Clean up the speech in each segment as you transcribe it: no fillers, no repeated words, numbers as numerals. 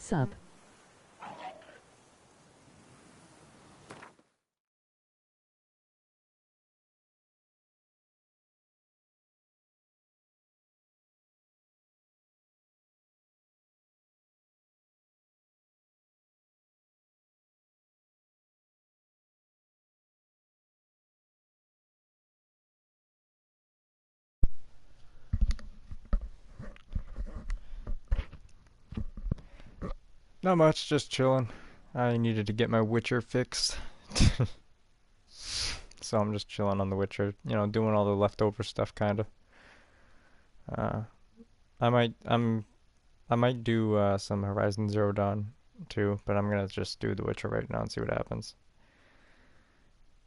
Sup. Not much, just chilling. I needed to get my Witcher fixed. So I'm just chilling on the Witcher, doing all the leftover stuff kinda. Uh I might I might do some Horizon Zero Dawn too, but I'm gonna just do the Witcher right now and see what happens.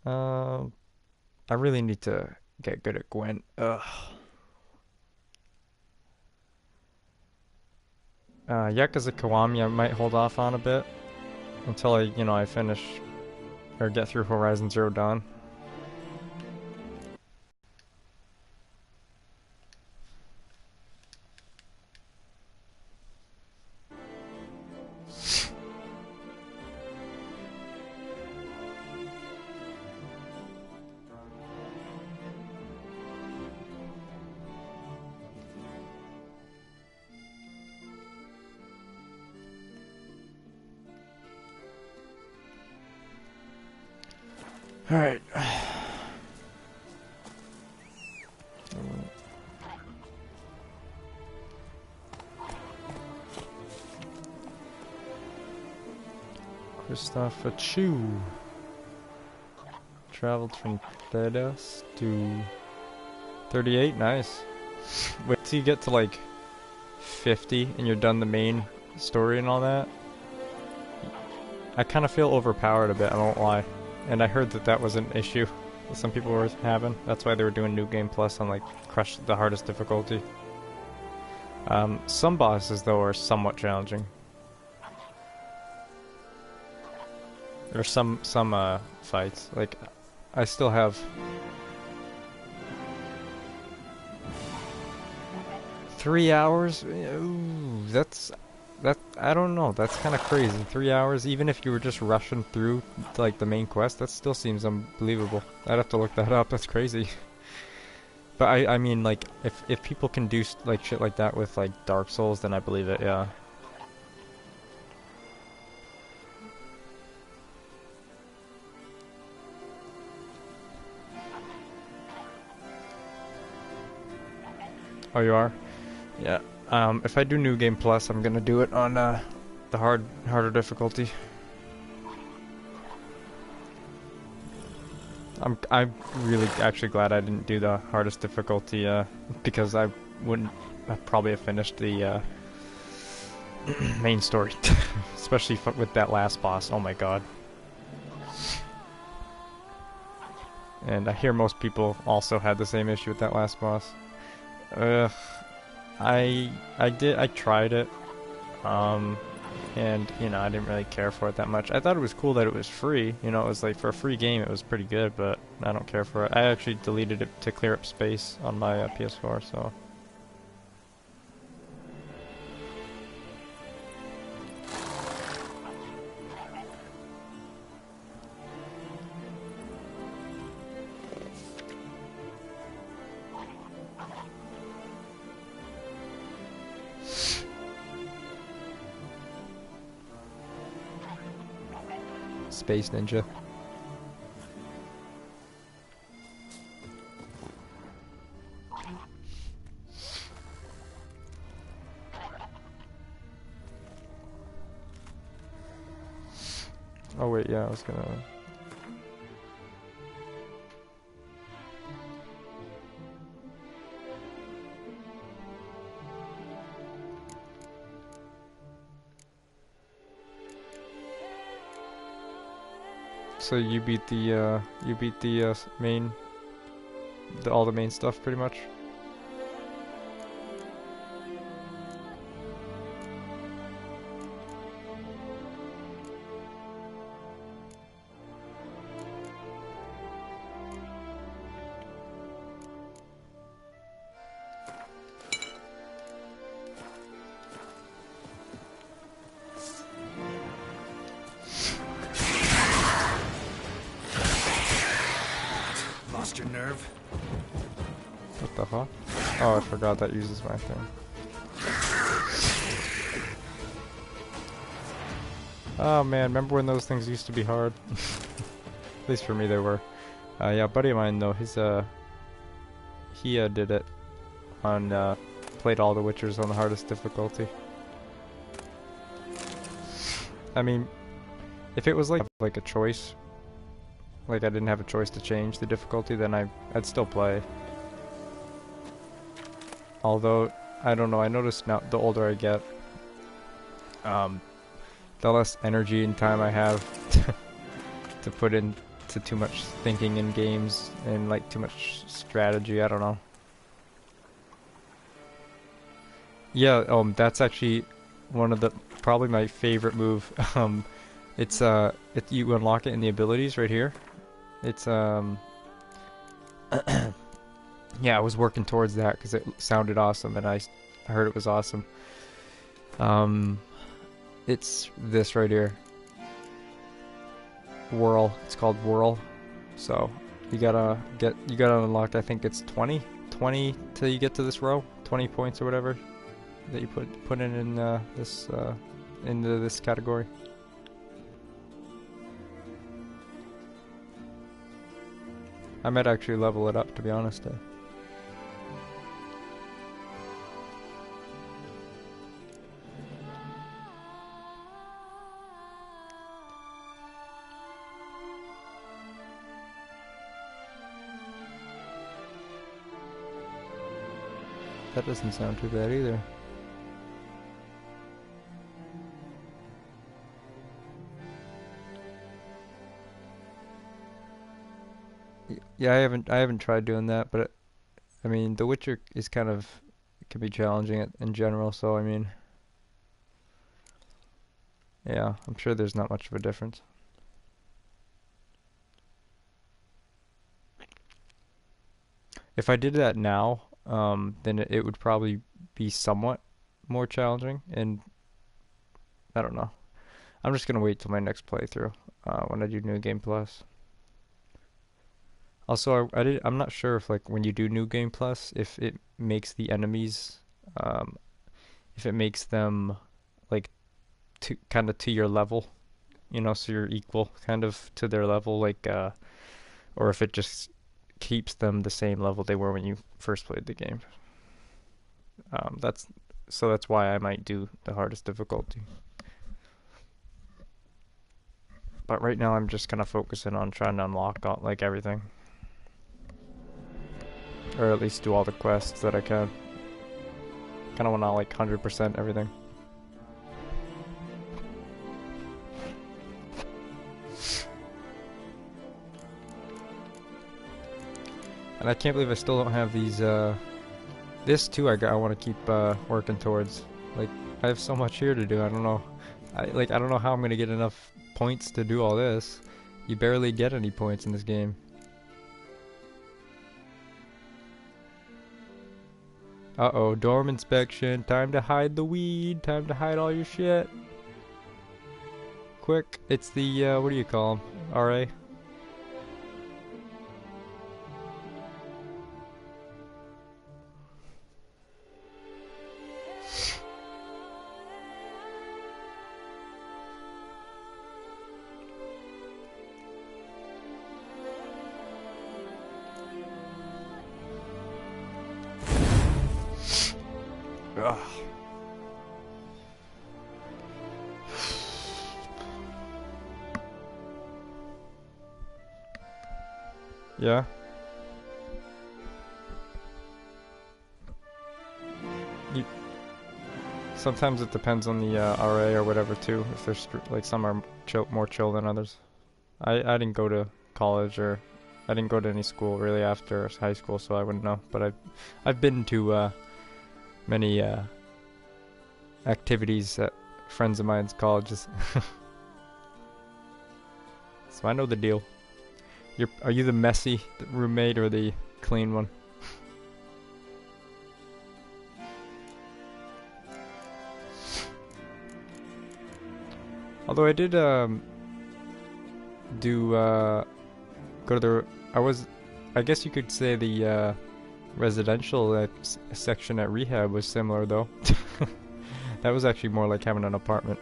Uh, I really need to get good at Gwent. Ugh. Yakuza Kiwami I might hold off on a bit until I finish or get through Horizon Zero Dawn. Alright. Christopher Chu traveled from Thedas to 38. Nice. Wait till you get to like 50 and you're done the main story and all that. I kind of feel overpowered a bit, I won't lie. And I heard that that was an issue that some people were having. That's why they were doing New Game Plus on like Crush the hardest difficulty. Some bosses though are somewhat challenging. Or some fights. Like I still have 3 hours. Ooh, that I don't know. That's kind of crazy. 3 hours, even if you were just rushing through like the main quest, that still seems unbelievable. I'd have to look that up. That's crazy. But I mean, like if people can do like shit like that with like Dark Souls, then I believe it. Yeah. Oh, you are? Yeah. If I do New Game Plus, I'm gonna do it on the harder difficulty. I'm really actually glad I didn't do the hardest difficulty because I wouldn't probably have finished the main story, especially with that last boss. Oh my god! And I hear most people also had the same issue with that last boss. Ugh. I tried it. Um, and I didn't really care for it that much. I thought it was cool that it was free. It was like for a free game it was pretty good, but I don't care for it. I actually deleted it to clear up space on my PS4, so Space Ninja. Oh wait, yeah, I was gonna. So you beat the main, all the main stuff pretty much. What the fuck? Oh, I forgot that uses my thing. Oh man, remember when those things used to be hard? At least for me they were. Yeah, a buddy of mine though, he did it on, played all the Witchers on the hardest difficulty. I mean, if it was like a choice, like I didn't have a choice to change the difficulty, then I'd still play. Although, I don't know, I notice now, the older I get, the less energy and time I have to put into too much thinking in games and like too much strategy, I don't know. Yeah, that's actually one of the, probably my favorite move. It's you unlock it in the abilities right here. It's yeah, I was working towards that because it sounded awesome and I heard it was awesome. It's this right here. Whirl. It's called Whirl. So you gotta unlock, I think it's 20 till you get to this row. 20 points or whatever that you put in this into this category. I might actually level it up, to be honest. That doesn't sound too bad either. Yeah, I haven't tried doing that, but I mean, The Witcher is kind of, it can be challenging in general, so I mean, yeah, I'm sure there's not much of a difference. If I did that now, then it would probably be somewhat more challenging, and I don't know. I'm just gonna wait till my next playthrough, when I do New Game Plus. Also, I'm not sure if like when you do New Game Plus, if it makes the enemies, um, if it makes them like to kind of to your level, you know, so you're equal kind of to their level, like, or if it just keeps them the same level they were when you first played the game. That's why I might do the hardest difficulty. But right now I'm just kind of focusing on trying to unlock all, like everything. Or at least do all the quests that I can. Kind of want to like 100% everything. And I can't believe I still don't have these, this too I want to keep, working towards. Like, I have so much here to do, I don't know. I don't know how I'm gonna get enough points to do all this. You barely get any points in this game. Uh-oh, dorm inspection. Time to hide the weed. Time to hide all your shit. Quick, it's the, what do you call them? RA? Ugh. Yeah. Sometimes it depends on the RA or whatever too. If there's like some are more chill than others. I didn't go to college or I didn't go to any school really after high school, so I wouldn't know. But I've been to many activities at friends of mine's colleges, so I know the deal. Are you the messy roommate or the clean one? Although I did go to the, I guess you could say the residential section at rehab was similar though. That was actually more like having an apartment.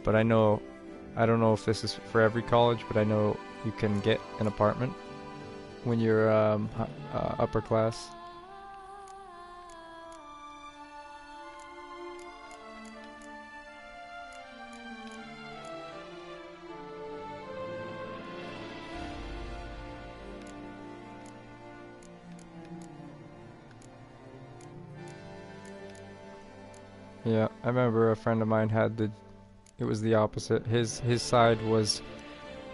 But I don't know if this is for every college, but I know you can get an apartment when you're upper class. Yeah, I remember a friend of mine had it was the opposite. His side was,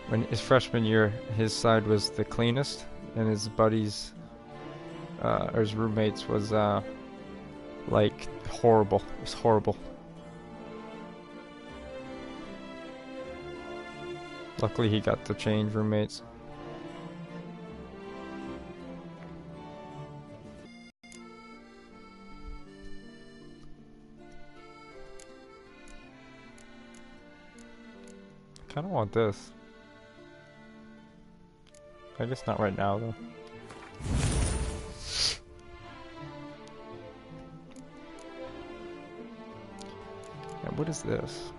when his freshman year, his side was the cleanest, and his buddies, or his roommates was, like, horrible. It was horrible. Luckily he got to change roommates. I kinda want this. I guess not right now though. And what is this?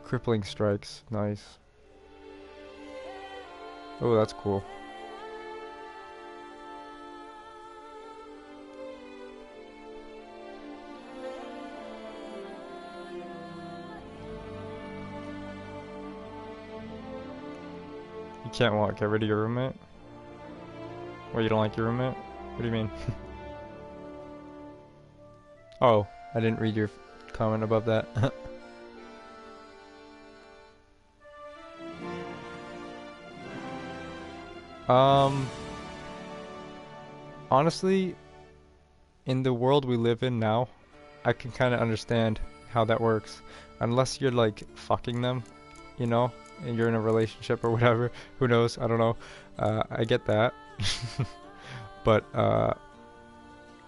Crippling strikes, nice. Oh, that's cool. You can't what, get rid of your roommate? Well, you don't like your roommate? What do you mean? Oh, I didn't read your comment above that. Honestly, in the world we live in now, I can kind of understand how that works. Unless you're like fucking them, you know, and you're in a relationship or whatever. Who knows? I don't know. I get that. But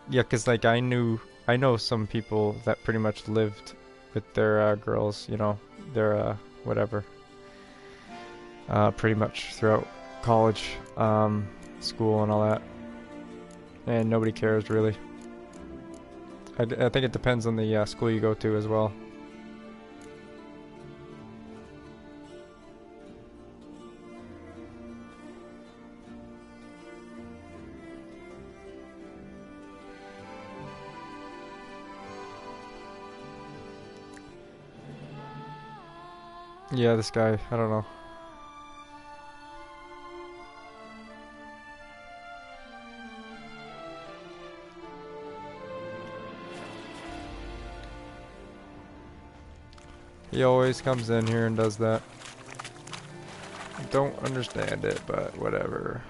yeah, 'cause like I know some people that pretty much lived with their girls, you know, their whatever. Pretty much throughout college, school and all that. And nobody cares really. I think it depends on the school you go to as well. Yeah, this guy, I don't know. He always comes in here and does that. Don't understand it, but whatever.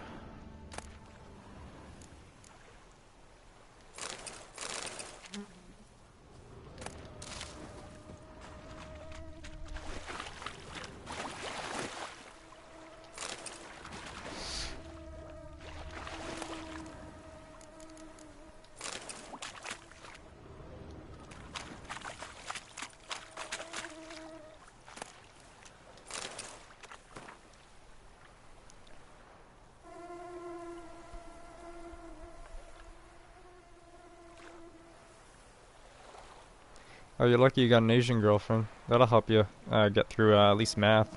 Oh, you're lucky you got an Asian girlfriend. That'll help you get through at least math.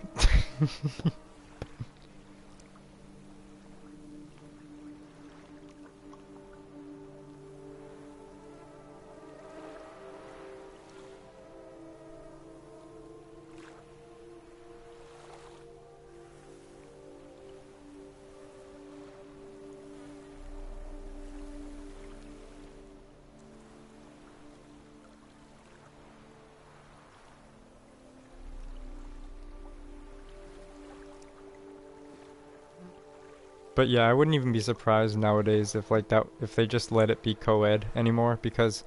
But yeah, I wouldn't even be surprised nowadays if like that if they just let it be co-ed anymore, because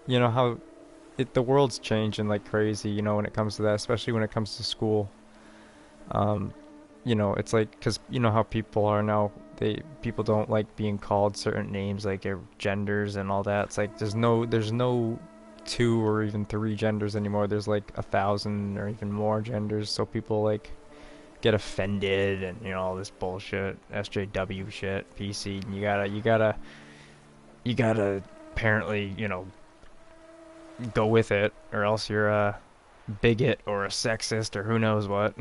you know how the world's changing like crazy, you know, when it comes to that, especially when it comes to school. Um, you know, it's like, cause you know how people are now, people don't like being called certain names like their genders and all that. It's like there's no two or even three genders anymore. There's like 1,000 or even more genders, so people like get offended and, you know, all this bullshit, SJW shit, PC, and you gotta apparently, you know, go with it, or else you're a bigot or a sexist or who knows what.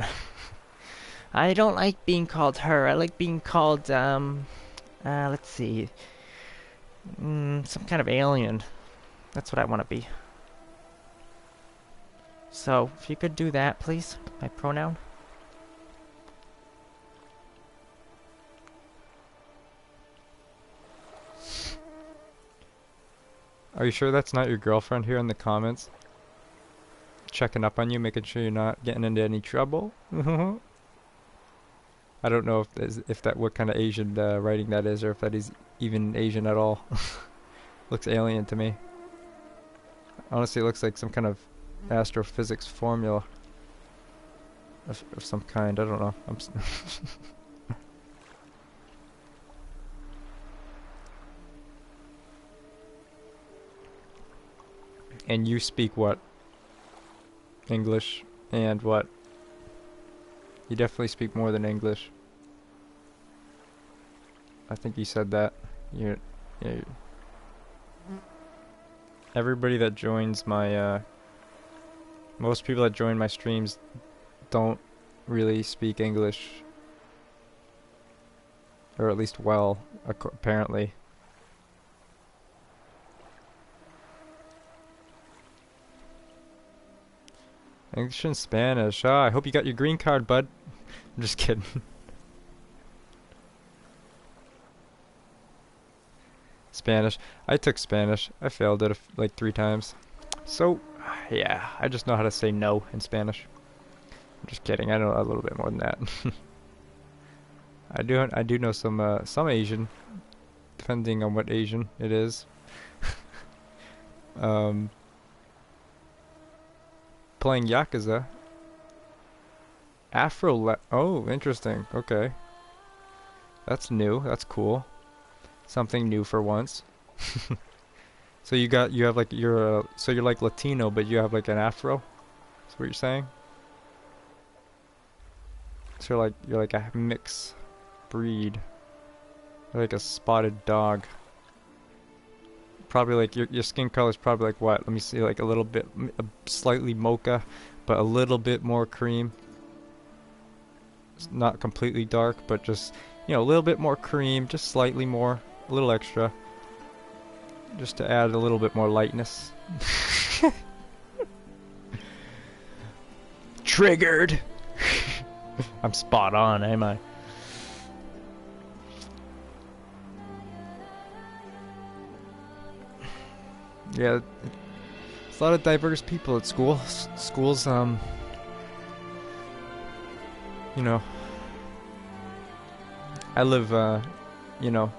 I don't like being called her. I like being called, let's see, some kind of alien. That's what I want to be. So, if you could do that, please, my pronoun. Are you sure that's not your girlfriend here in the comments? Checking up on you, making sure you're not getting into any trouble? I don't know if that what kind of Asian writing that is, or if that is even Asian at all. Looks alien to me. Honestly, it looks like some kind of astrophysics formula of some kind. I don't know. And you speak what? English and what? You definitely speak more than English. I think you said that. Yeah. Everybody that joins my, most people that join my streams don't really speak English. Or at least well, apparently. English and Spanish. I hope you got your green card, bud. I'm just kidding. Spanish. I took Spanish. I failed it like 3 times. So, yeah, I just know how to say no in Spanish. I'm just kidding. I know a little bit more than that. I do know some Asian, depending on what Asian it is. Playing Yakuza. Oh, interesting. Okay. That's new. That's cool. Something new for once. So you have like so you're like Latino, but you have like an afro? That's what you're saying? So you're like a mix breed. You're like a spotted dog. Probably like your skin color is probably like what? Let me see, like a little bit, slightly mocha, but a little bit more cream. It's not completely dark, but just, you know, a little bit more cream, just slightly more, a little extra, just to add a little bit more lightness. Triggered. I'm spot on, am I? Yeah, it's a lot of diverse people at school. Schools, you know, I live, you know,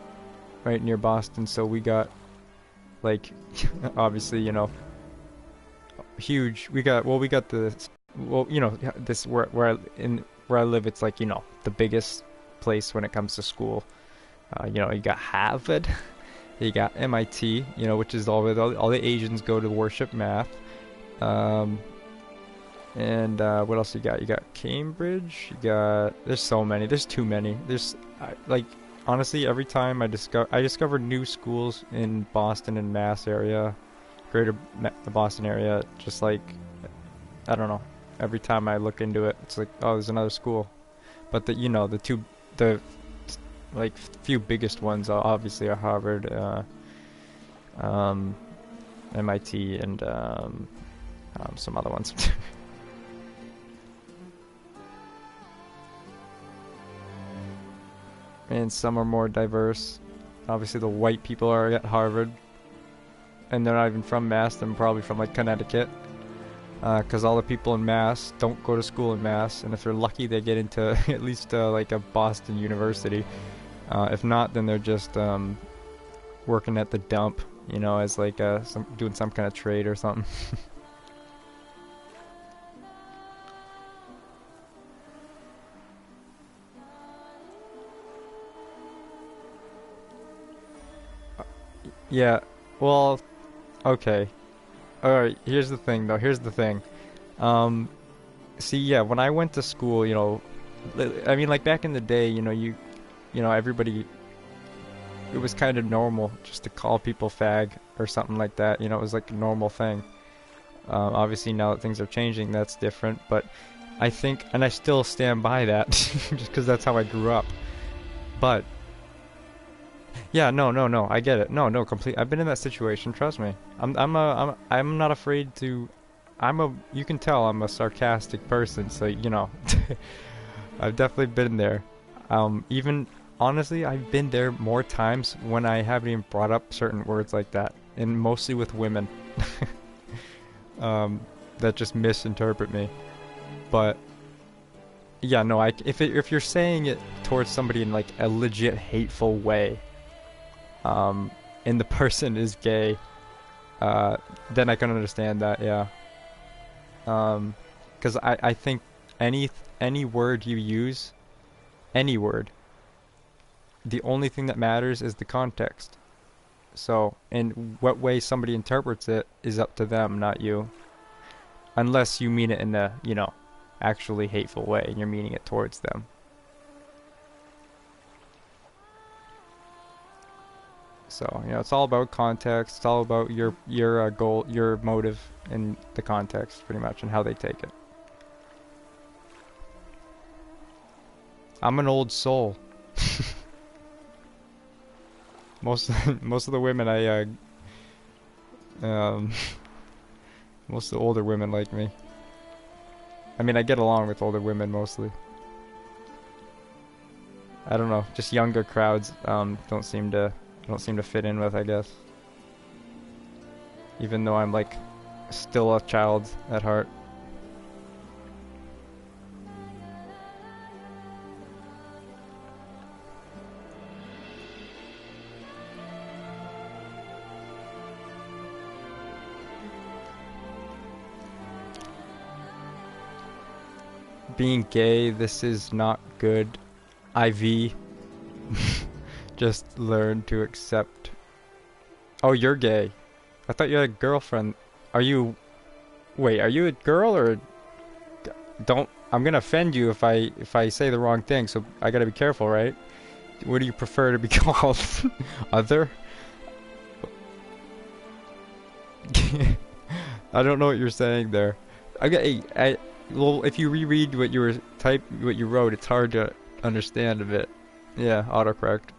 right near Boston, so we got, like, obviously, you know, huge. We got the, well, you know, this where I live, it's like, you know, the biggest place when it comes to school. You know, you got Harvard. You got MIT, you know, which is all the Asians go to worship math. And what else you got? You got Cambridge. You got, there's so many. There's too many. There's like, honestly, every time I discover new schools in Boston and Mass area, the Boston area. Just like, I don't know. Every time I look into it, it's like, oh, there's another school. But the, you know, the like few biggest ones obviously are Harvard, MIT, and some other ones. And some are more diverse. Obviously the white people are at Harvard, and they're not even from Mass. They're probably from like Connecticut, because all the people in Mass don't go to school in Mass, and if they're lucky they get into at least like a Boston University. If not, then they're just working at the dump, you know, as like doing some kind of trade or something. Yeah, well, okay. Alright, here's the thing though, see, yeah, when I went to school, you know, I mean, like back in the day, you know, everybody, it was kind of normal just to call people fag or something like that. You know, it was like a normal thing. Obviously, now that things are changing, that's different. But I think, and I still stand by that, just because that's how I grew up. But yeah, no, I get it. No, complete. I've been in that situation. Trust me. I'm not afraid to. You can tell I'm a sarcastic person, so you know, I've definitely been there. Even honestly, I've been there more times when I haven't even brought up certain words like that, and mostly with women, that just misinterpret me. But yeah, no, if you're saying it towards somebody in like a legit hateful way, and the person is gay, then I can understand that, yeah. 'Cause I think any word you use, any word, the only thing that matters is the context. So, in what way somebody interprets it is up to them, not you. Unless you mean it in a, you know, actually hateful way and you're meaning it towards them. So, you know, it's all about context. It's all about your goal, your motive, and the context, pretty much, and how they take it. I'm an old soul. Most of the women um, most of the older women like me. I mean, I get along with older women mostly. I don't know, just younger crowds don't seem to fit in with, I guess. Even though I'm like still a child at heart. Being gay, this is not good. IV. Just learn to accept. Oh, you're gay. I thought you had a girlfriend. Are you... Wait, are you a girl or... Don't... I'm gonna offend you if I say the wrong thing, so I gotta be careful, right? What do you prefer to be called? Other? I don't know what you're saying there. Well, if you reread what you wrote, it's hard to understand a bit. Yeah, autocorrect.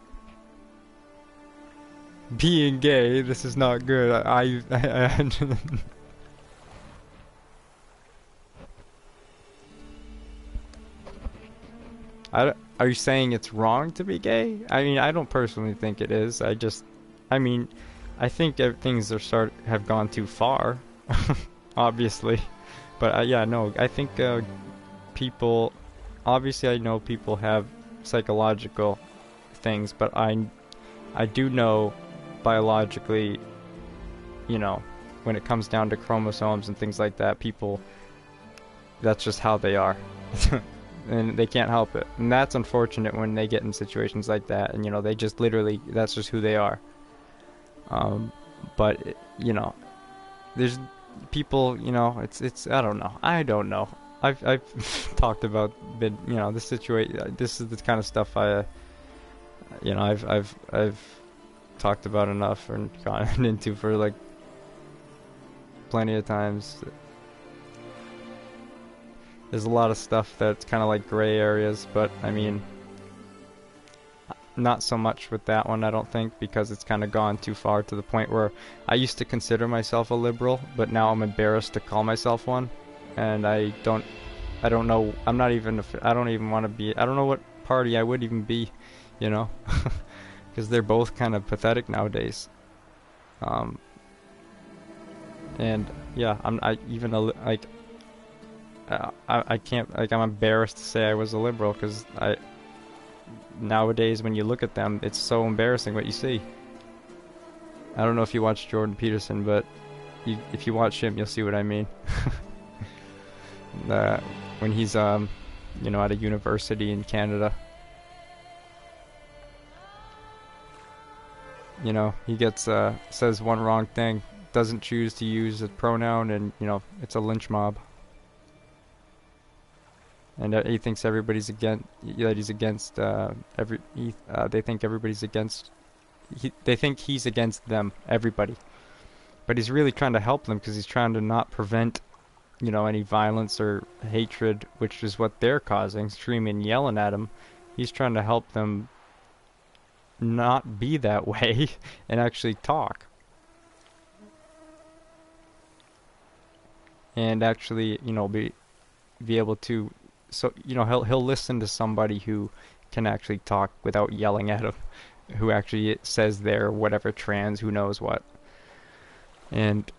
Being gay, this is not good. Are you saying it's wrong to be gay? I mean, I don't personally think it is. I mean, I think things have gone too far, obviously. But yeah, no, I think people, obviously I know people have psychological things, but I do know biologically, you know, when it comes down to chromosomes and things like that, people, that's just how they are. And they can't help it. And that's unfortunate when they get in situations like that, and you know, they just literally, that's just who they are. But you know, there's people, you know, it's I don't know. I've talked about, you know, this situation. This is the kind of stuff you know, I've talked about enough and gone into for like plenty of times. There's a lot of stuff that's kind of like gray areas, but I mean, not so much with that one, I don't think, because it's kind of gone too far to the point where I used to consider myself a liberal, but now I'm embarrassed to call myself one, and I don't know, I don't even want to be, I don't know what party I would even be, you know, because they're both kind of pathetic nowadays. And yeah, I can't, like, I'm embarrassed to say I was a liberal, because nowadays when you look at them, it's so embarrassing what you see. I don't know if you watch Jordan Peterson, but if you watch him, you'll see what I mean. When he's you know, at a university in Canada, you know, he gets says one wrong thing, doesn't choose to use a pronoun, and you know, it's a lynch mob. and he thinks everybody's against, that he's against they think everybody's against, they think he's against them, everybody. But he's really trying to help them because he's trying to not prevent, any violence or hatred, which is what they're causing, screaming, yelling at him. He's trying to help them not be that way and actually talk. And actually, be able to, so he'll listen to somebody who can actually talk without yelling at him, who actually says they're whatever trans, who knows what. And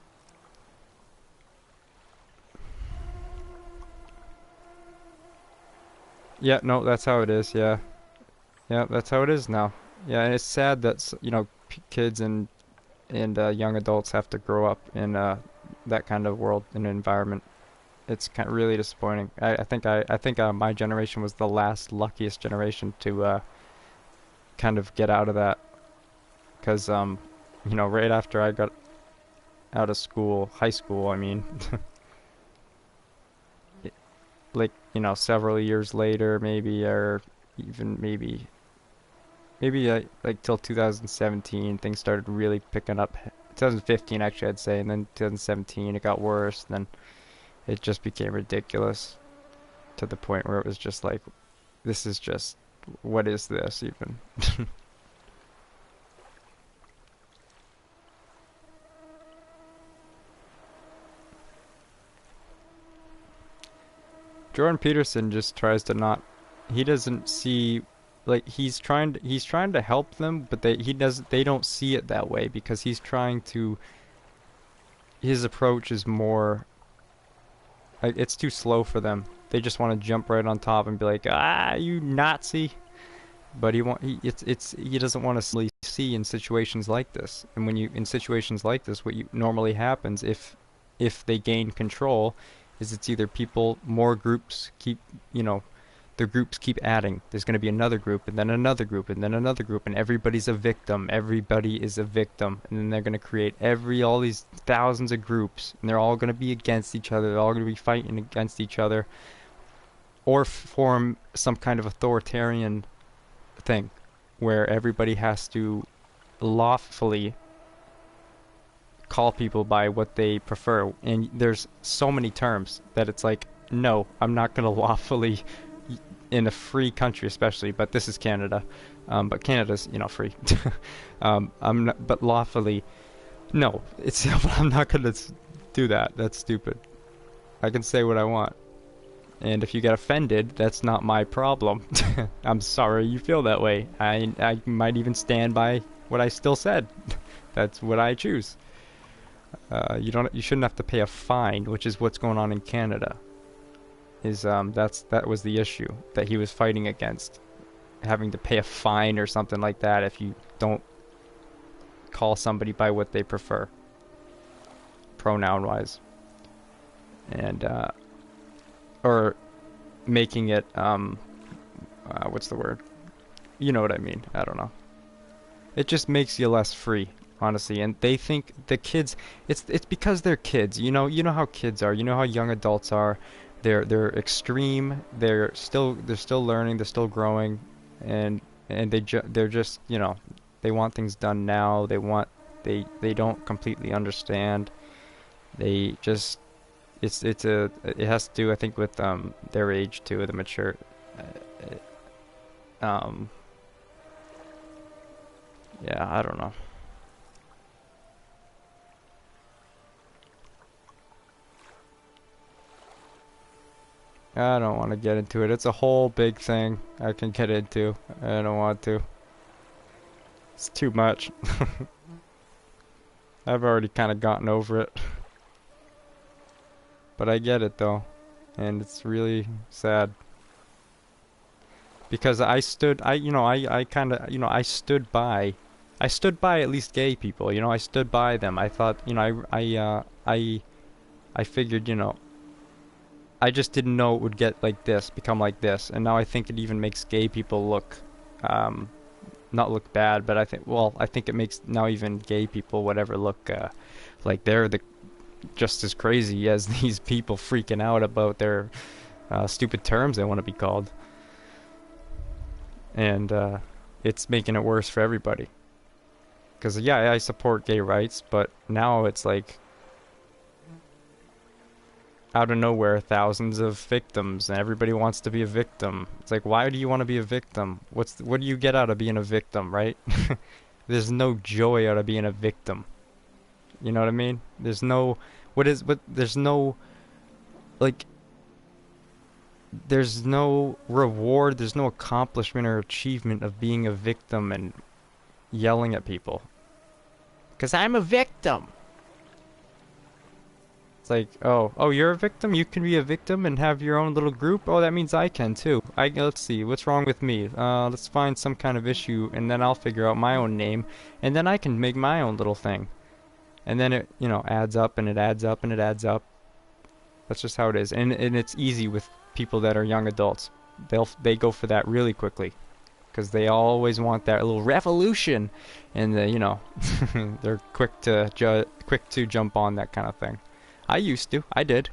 yeah, no, that's how it is. Yeah, yeah, that's how it is now. Yeah, and it's sad that kids and young adults have to grow up in that kind of world and environment. It's kind of really disappointing. I think my generation was the last luckiest generation to kind of get out of that, because right after I got out of school, high school, I mean, like several years later, maybe, or even maybe like till 2017, things started really picking up. 2015, actually, I'd say, and then 2017 it got worse. Then it just became ridiculous to the point where it was just like, this is just, what is this even? Jordan Peterson just tries to not, he doesn't see, like, he's trying to help them, but they don't see it that way, because he's trying to, his approach is more like, it's too slow for them. They just want to jump right on top and be like, "Ah, you Nazi." But he doesn't want to see in situations like this. And when you in situations like this, what you normally happens, if they gain control, is it's either more groups keep, the groups keep adding. There's going to be another group, and then another group, and then another group, and everybody's a victim. Everybody is a victim, and then they're going to create all these thousands of groups, and they're all going to be against each other. They're all going to be fighting against each other, or form some kind of authoritarian thing where everybody has to lawfully call people by what they prefer. And there's so many terms that it's like, no, I'm not going to lawfully, in a free country especially, but this is Canada, but Canada's free. I'm not, but lawfully, no, it's I'm not going to do that. That's stupid. I can say what I want, and if you get offended, that's not my problem. I'm sorry you feel that way. I might even stand by what I still said. That's what I choose. You shouldn't have to pay a fine, which is what's going on in Canada. That was the issue that he was fighting against, having to pay a fine or something like that if you don't call somebody by what they prefer, pronoun wise, and or making it what's the word? You know what I mean? I don't know. It just makes you less free, honestly. And they think the kids, it's because they're kids. You know how kids are. You know how young adults are. They're extreme. They're still learning. They're still growing, and they're just they want things done now. They don't completely understand. They just it has to do, I think, with their age too, the mature. Yeah, I don't know. I don't want to get into it. It's a whole big thing I can get into. I don't want to. It's too much. I've already kind of gotten over it. But I get it though. And it's really sad. Because I stood by at least gay people, I stood by them. I thought, I figured, I just didn't know it would become like this, and now I think it even makes gay people look, not look bad, but I think it makes now even gay people, whatever, look, like they're just as crazy as these people freaking out about their stupid terms they want to be called. And it's making it worse for everybody. Because, yeah, I support gay rights, but now it's like, out of nowhere, thousands of victims, and everybody wants to be a victim. It's like, why do you want to be a victim? What do you get out of being a victim, right? There's no joy out of being a victim. You know what I mean? There's no, there's no, like, there's no reward, there's no accomplishment or achievement of being a victim and yelling at people. 'Cause I'm a victim. It's like, oh, you're a victim? You can be a victim and have your own little group? Oh, that means I can too. Let's see, what's wrong with me? Let's find some kind of issue, and then I'll figure out my own name, and then I can make my own little thing. And then it, adds up, and it adds up, and it adds up. That's just how it is. And it's easy with people that are young adults. They go for that really quickly, because they always want that little revolution, and they're quick to jump on that kind of thing. I used to. I did.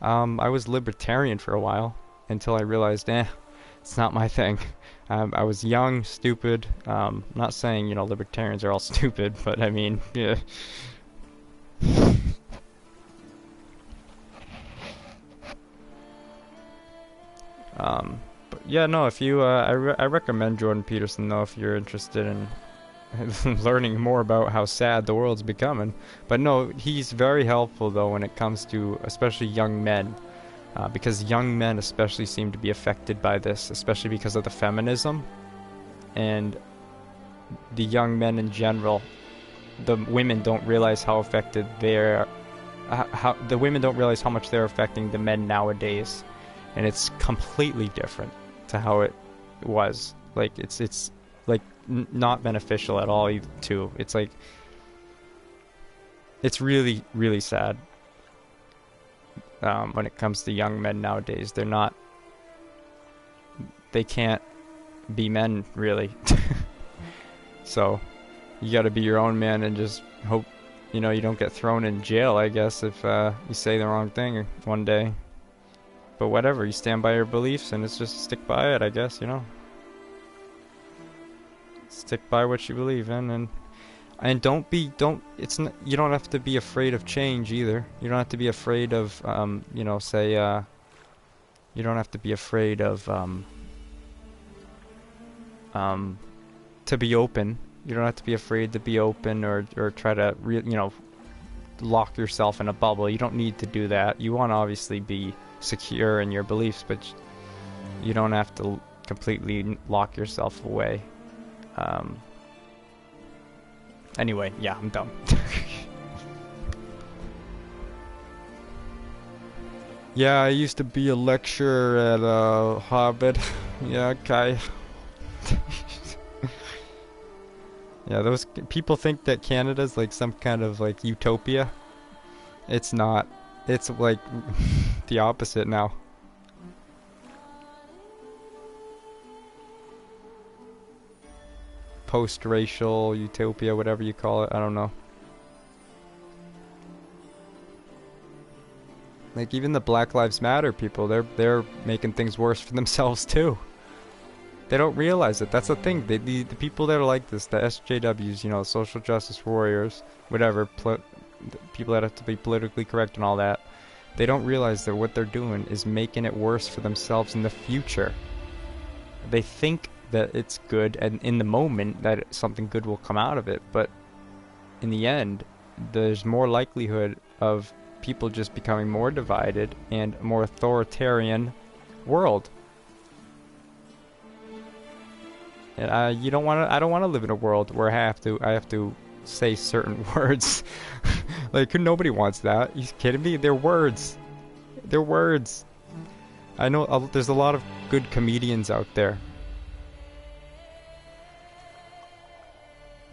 I was libertarian for a while until I realized, it's not my thing. I was young, stupid. Not saying, libertarians are all stupid, but I mean, yeah. But yeah, no, if you, I recommend Jordan Peterson, though, if you're interested in learning more about how sad the world's becoming. But no, he's very helpful though when it comes to especially young men, because young men especially seem to be affected by this, especially because of the feminism, and the young men in general. The women don't realize how affected the women don't realize how much they're affecting the men nowadays, and it's completely different to how it was. Like it's like not beneficial at all too. It's like, it's really, really sad when it comes to young men nowadays. They can't be men, really. So you gotta be your own man and just hope you don't get thrown in jail, I guess, if you say the wrong thing one day. But whatever, you stand by your beliefs, and it's just stick by it, I guess. Stick by what you believe in, and you don't have to be afraid of change either. You don't have to be afraid of you don't have to be afraid of to be open. You don't have to be afraid to be open or try to lock yourself in a bubble. You don't need to do that. You want to obviously be secure in your beliefs, but you don't have to completely lock yourself away. Anyway, yeah, I'm done. Yeah, I used to be a lecturer at Harvard. Yeah, okay. Yeah, those people think that Canada's like some kind of like utopia. It's not. It's like the opposite now. Post-racial utopia, whatever you call it, I don't know. Like even the Black Lives Matter people, they're making things worse for themselves too. They don't realize it. That's the thing. The people that are like this, the SJWs, social justice warriors, whatever, people that have to be politically correct and all that, they don't realize that what they're doing is making it worse for themselves in the future. They think that it's good, and in the moment that something good will come out of it, but in the end there's more likelihood of people just becoming more divided and a more authoritarian world. And I don't want to live in a world where I have to say certain words. Like, nobody wants that. You kidding me? They're words. They're words. I know there's a lot of good comedians out there.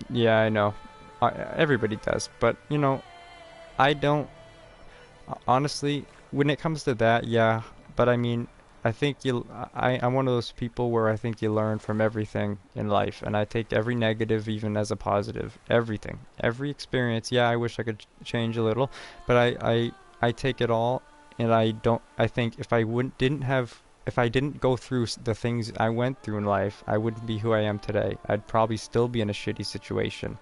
Yeah, I know. Everybody does. But, I don't... Honestly, when it comes to that, yeah. But I mean, I think I'm one of those people where I think you learn from everything in life. And I take every negative even as a positive. Everything. Every experience. Yeah, I wish I could change a little. But I take it all And I think if I wouldn't didn't have if I didn't go through the things I went through in life, I wouldn't be who I am today. I'd probably still be in a shitty situation.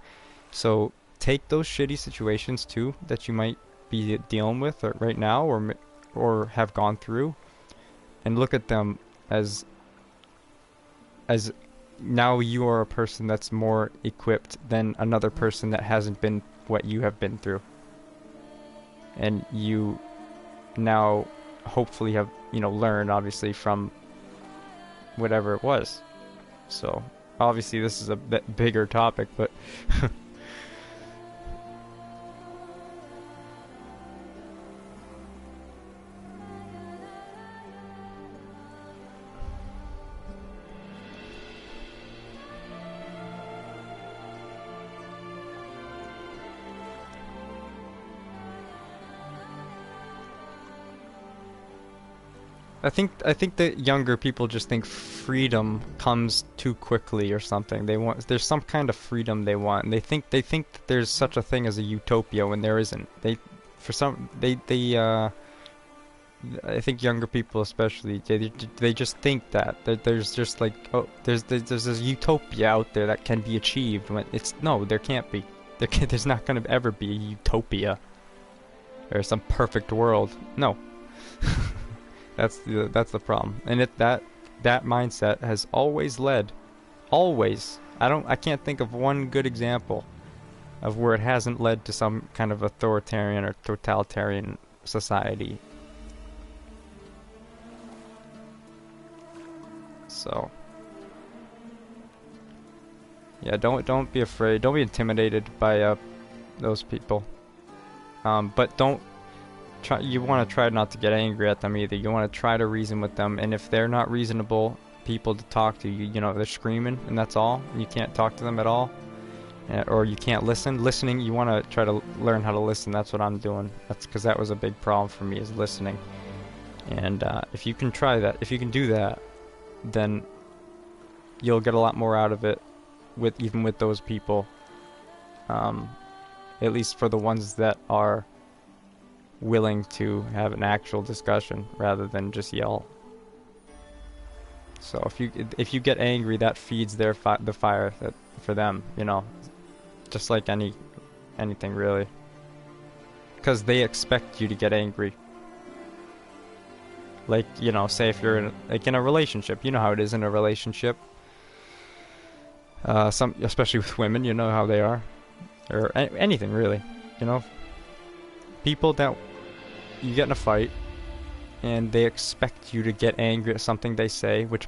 So take those shitty situations too that you might be dealing with right now, or have gone through, and look at them as as now you are a person that's more equipped than another person that hasn't been what you have been through. And you now hopefully have, learned obviously from whatever it was. So obviously this is a bit bigger topic, but I think that younger people just think freedom comes too quickly or something. There's some kind of freedom they want, and they think that there's such a thing as a utopia when there isn't. I think younger people especially they just think that there's just like, oh, there's this utopia out there that can be achieved when it's no, there can't be. There's not going to ever be a utopia or some perfect world. No. That's the problem. And that mindset has always led, always. I can't think of one good example of where it hasn't led to some kind of authoritarian or totalitarian society. So yeah, don't be afraid. Don't be intimidated by those people. But don't try. You want to try not to get angry at them either. You want to try to reason with them, and if they're not reasonable people to talk to, they're screaming and that's all, and you can't talk to them at all, or you can't listen. Listening, you want to try to learn how to listen. That's what I'm doing. That's because that was a big problem for me, is listening. And if you can try that, if you can do that, then you'll get a lot more out of it even with those people. At least for the ones that are willing to have an actual discussion rather than just yell. So if you get angry, that feeds the fire for them, just like anything really, because they expect you to get angry. Like, say if you're in a relationship, you know how it is in a relationship. Especially with women, you know how they are, or anything really, people that you get in a fight and they expect you to get angry at something they say, which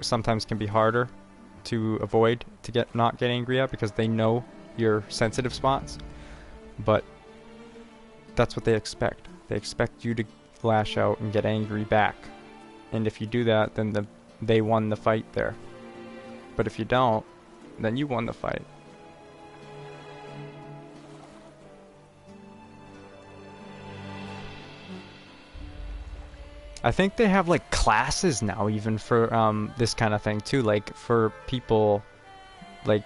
sometimes can be harder to avoid, to not get angry at, because they know your sensitive spots. But that's what they expect. They expect you to lash out and get angry back. And if you do that, then they won the fight there. But if you don't, then you won the fight. I think they have like classes now even for this kind of thing too, like for people, like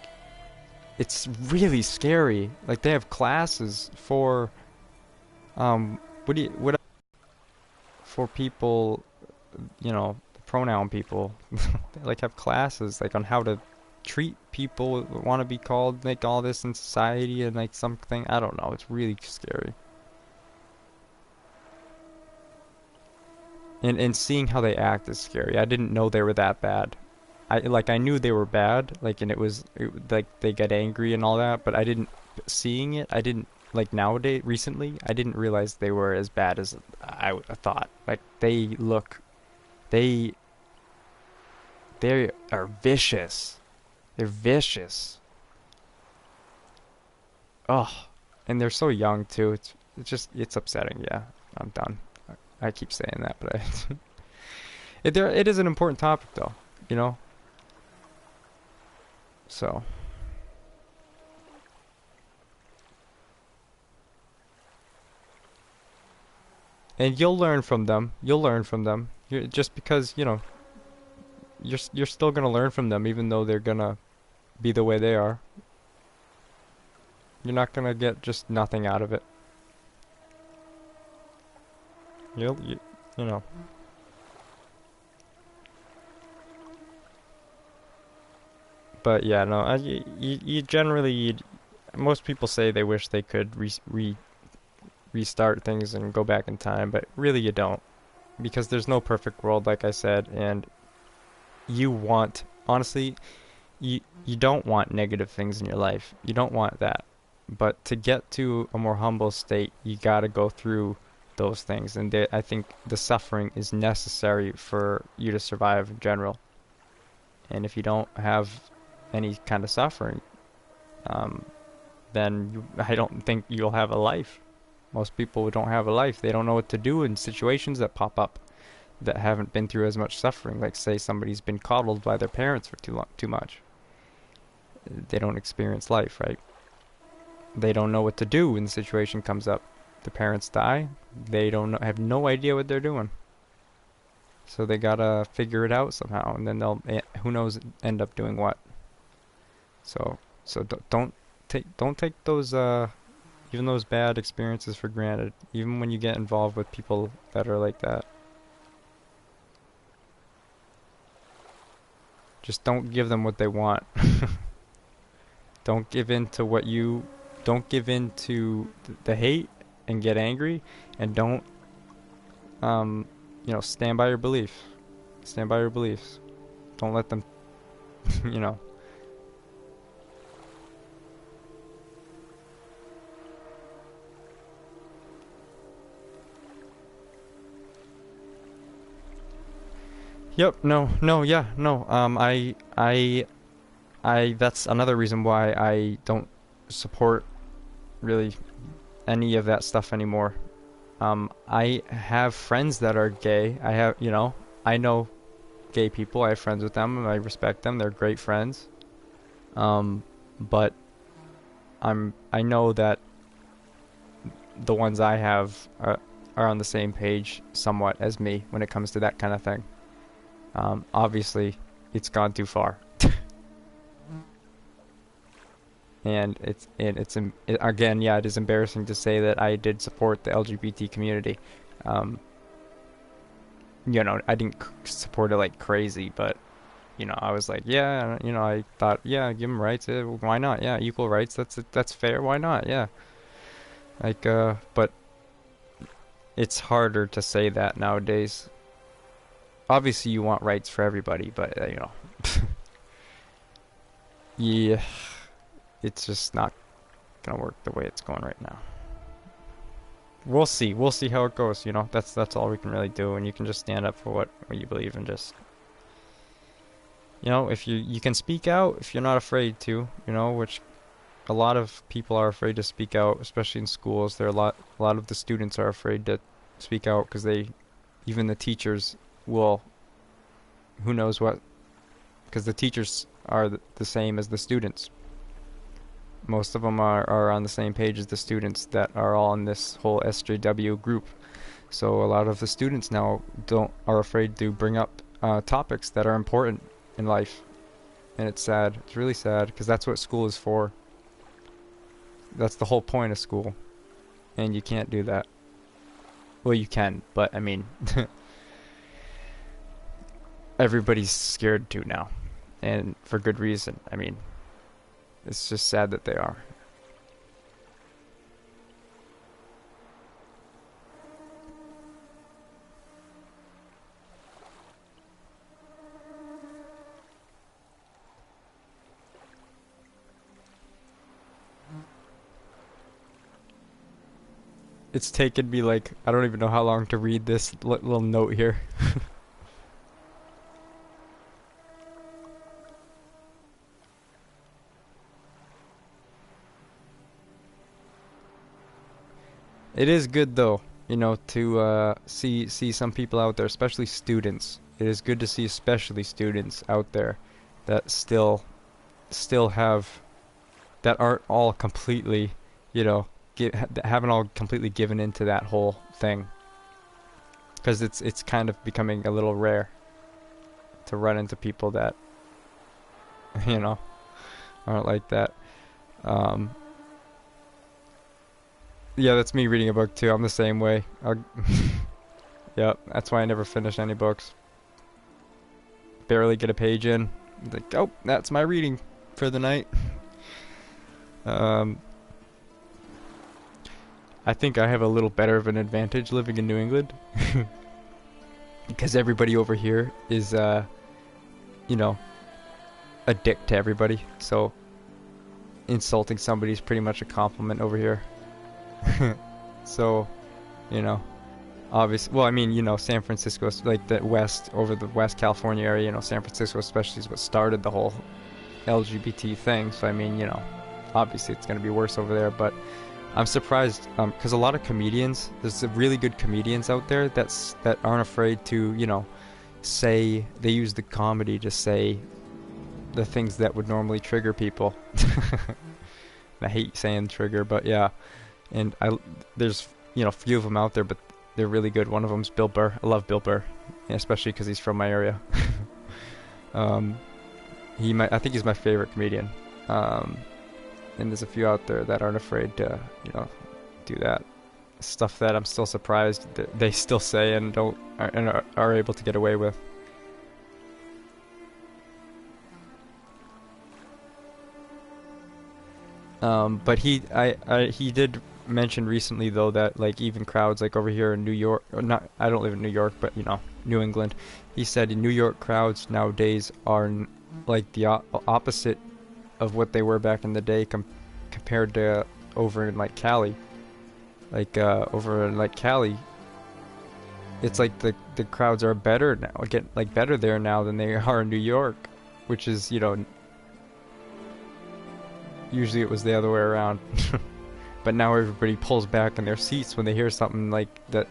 it's really scary. Like they have classes for for people, pronoun people. They like have classes like on how to treat people who want to be called like all this in society, and like something, I don't know, it's really scary. And seeing how they act is scary. I didn't know they were that bad. I knew they were bad, like, and like they get angry and all that, but I didn't, seeing it, I didn't, like nowadays, recently, I didn't realize they were as bad as I thought. Like they are vicious. They're vicious. Oh, and they're so young too. It's upsetting. Yeah, I'm done. I keep saying that, but it is an important topic though, So. And you'll learn from them. Just because, you're still gonna learn from them, even though they're gonna be the way they are. You're not gonna get just nothing out of it. You know. But yeah, no, you generally, most people say they wish they could restart things and go back in time, but really you don't. Because there's no perfect world, like I said, and honestly, you don't want negative things in your life. You don't want that. But to get to a more humble state, you gotta go through those things, and I think the suffering is necessary for you to survive in general. And if you don't have any kind of suffering, um, then I don't think you'll have a life. Most people don't have a life. They don't know what to do in situations that pop up that haven't been through as much suffering. Like say somebody's been coddled by their parents for too much. They don't experience life, right? They don't know what to do when the situation comes up. The parents die. They don't know, have no idea what they're doing. So they gotta figure it out somehow, and then they'll, who knows, end up doing what. So don't take those even those bad experiences for granted, even when you get involved with people that are like that. Just don't give them what they want. Don't give in to don't give in to the hate and get angry, and don't, stand by your belief. Stand by your beliefs. Don't let them, you know. Yep, no, yeah, no. That's another reason why I don't support really any of that stuff anymore. I have friends that are gay. I know gay people. I have friends with them, and I respect them. They're great friends. But I know that the ones I have are on the same page somewhat as me when it comes to that kind of thing. Obviously, it's gone too far. And again, yeah, it is embarrassing to say that I did support the LGBT community. I didn't support it like crazy, but I was like, yeah, I thought, yeah, give them rights. Why not? Yeah, equal rights. That's fair. Why not? Yeah. Like, but it's harder to say that nowadays. Obviously, you want rights for everybody, but yeah. It's just not gonna work the way it's going right now. We'll see. We'll see how it goes. That's all we can really do, and you can just stand up for what you believe and just, if you can speak out if you're not afraid to, which a lot of people are afraid to speak out, especially in schools. A lot of the students are afraid to speak out because even the teachers will, who knows what, because the teachers are the same as the students. Most of them are on the same page as the students that are all in this whole SJW group. So a lot of the students now are afraid to bring up topics that are important in life. And it's sad. It's really sad because that's what school is for. That's the whole point of school. And you can't do that. Well, you can, but I mean, everybody's scared to now. And for good reason. I mean, it's just sad that they are. It's taken me like, I don't even know how long to read this little note here. It is good though, to see some people out there, especially students. It is good to see especially students out there that still have, that aren't all completely, haven't all completely given into that whole thing. Because it's kind of becoming a little rare to run into people that aren't like that. Yeah, that's me reading a book too. I'm the same way. Yep, that's why I never finish any books. Barely get a page in. Like, oh, that's my reading for the night. Um, I think I have a little better of an advantage living in New England. Because everybody over here is, you know, a dick to everybody. So, insulting somebody is pretty much a compliment over here. So, you know, obviously, well, I mean, you know, San Francisco, like the West, over the West California area, you know, San Francisco especially is what started the whole LGBT thing. So, I mean, you know, obviously it's going to be worse over there, but I'm surprised, because a lot of comedians, there's some really good comedians out there that aren't afraid to, you know, say, they use the comedy to say the things that would normally trigger people. I hate saying trigger, but yeah. And there's, you know, few of them out there, but they're really good. One of them's Bill Burr. I love Bill Burr, especially because he's from my area. I think he's my favorite comedian. And there's a few out there that aren't afraid to, you know, do that stuff that I'm still surprised that they still say and are able to get away with. But he did mention recently though that like even crowds like over here in New York, or not, I don't live in New York, but you know, New England. He said in New York crowds nowadays are like the opposite of what they were back in the day compared to over in like Cali. Like over in like Cali, it's like the crowds are better now, get like better there now than they are in New York, which is, you know, usually it was the other way around. But now everybody pulls back in their seats when they hear something like that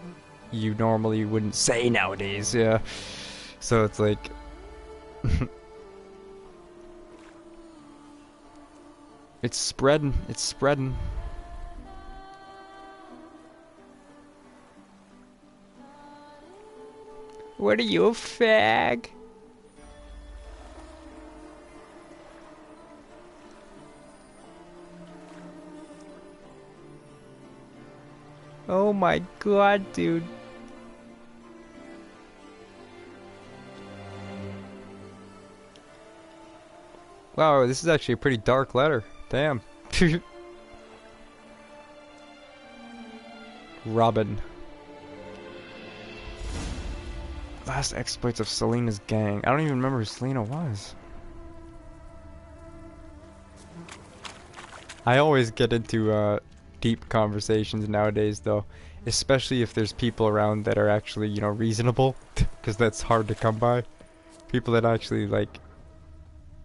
you normally wouldn't say nowadays. Yeah. So it's like it's spreading. It's spreading. What are you, a fag? Oh my god, dude. Wow, this is actually a pretty dark letter. Damn. Robin. Last exploits of Selena's gang. I don't even remember who Selena was. I always get into deep conversations nowadays though, especially if there's people around that are actually, you know, reasonable, because that's hard to come by. People that actually, like,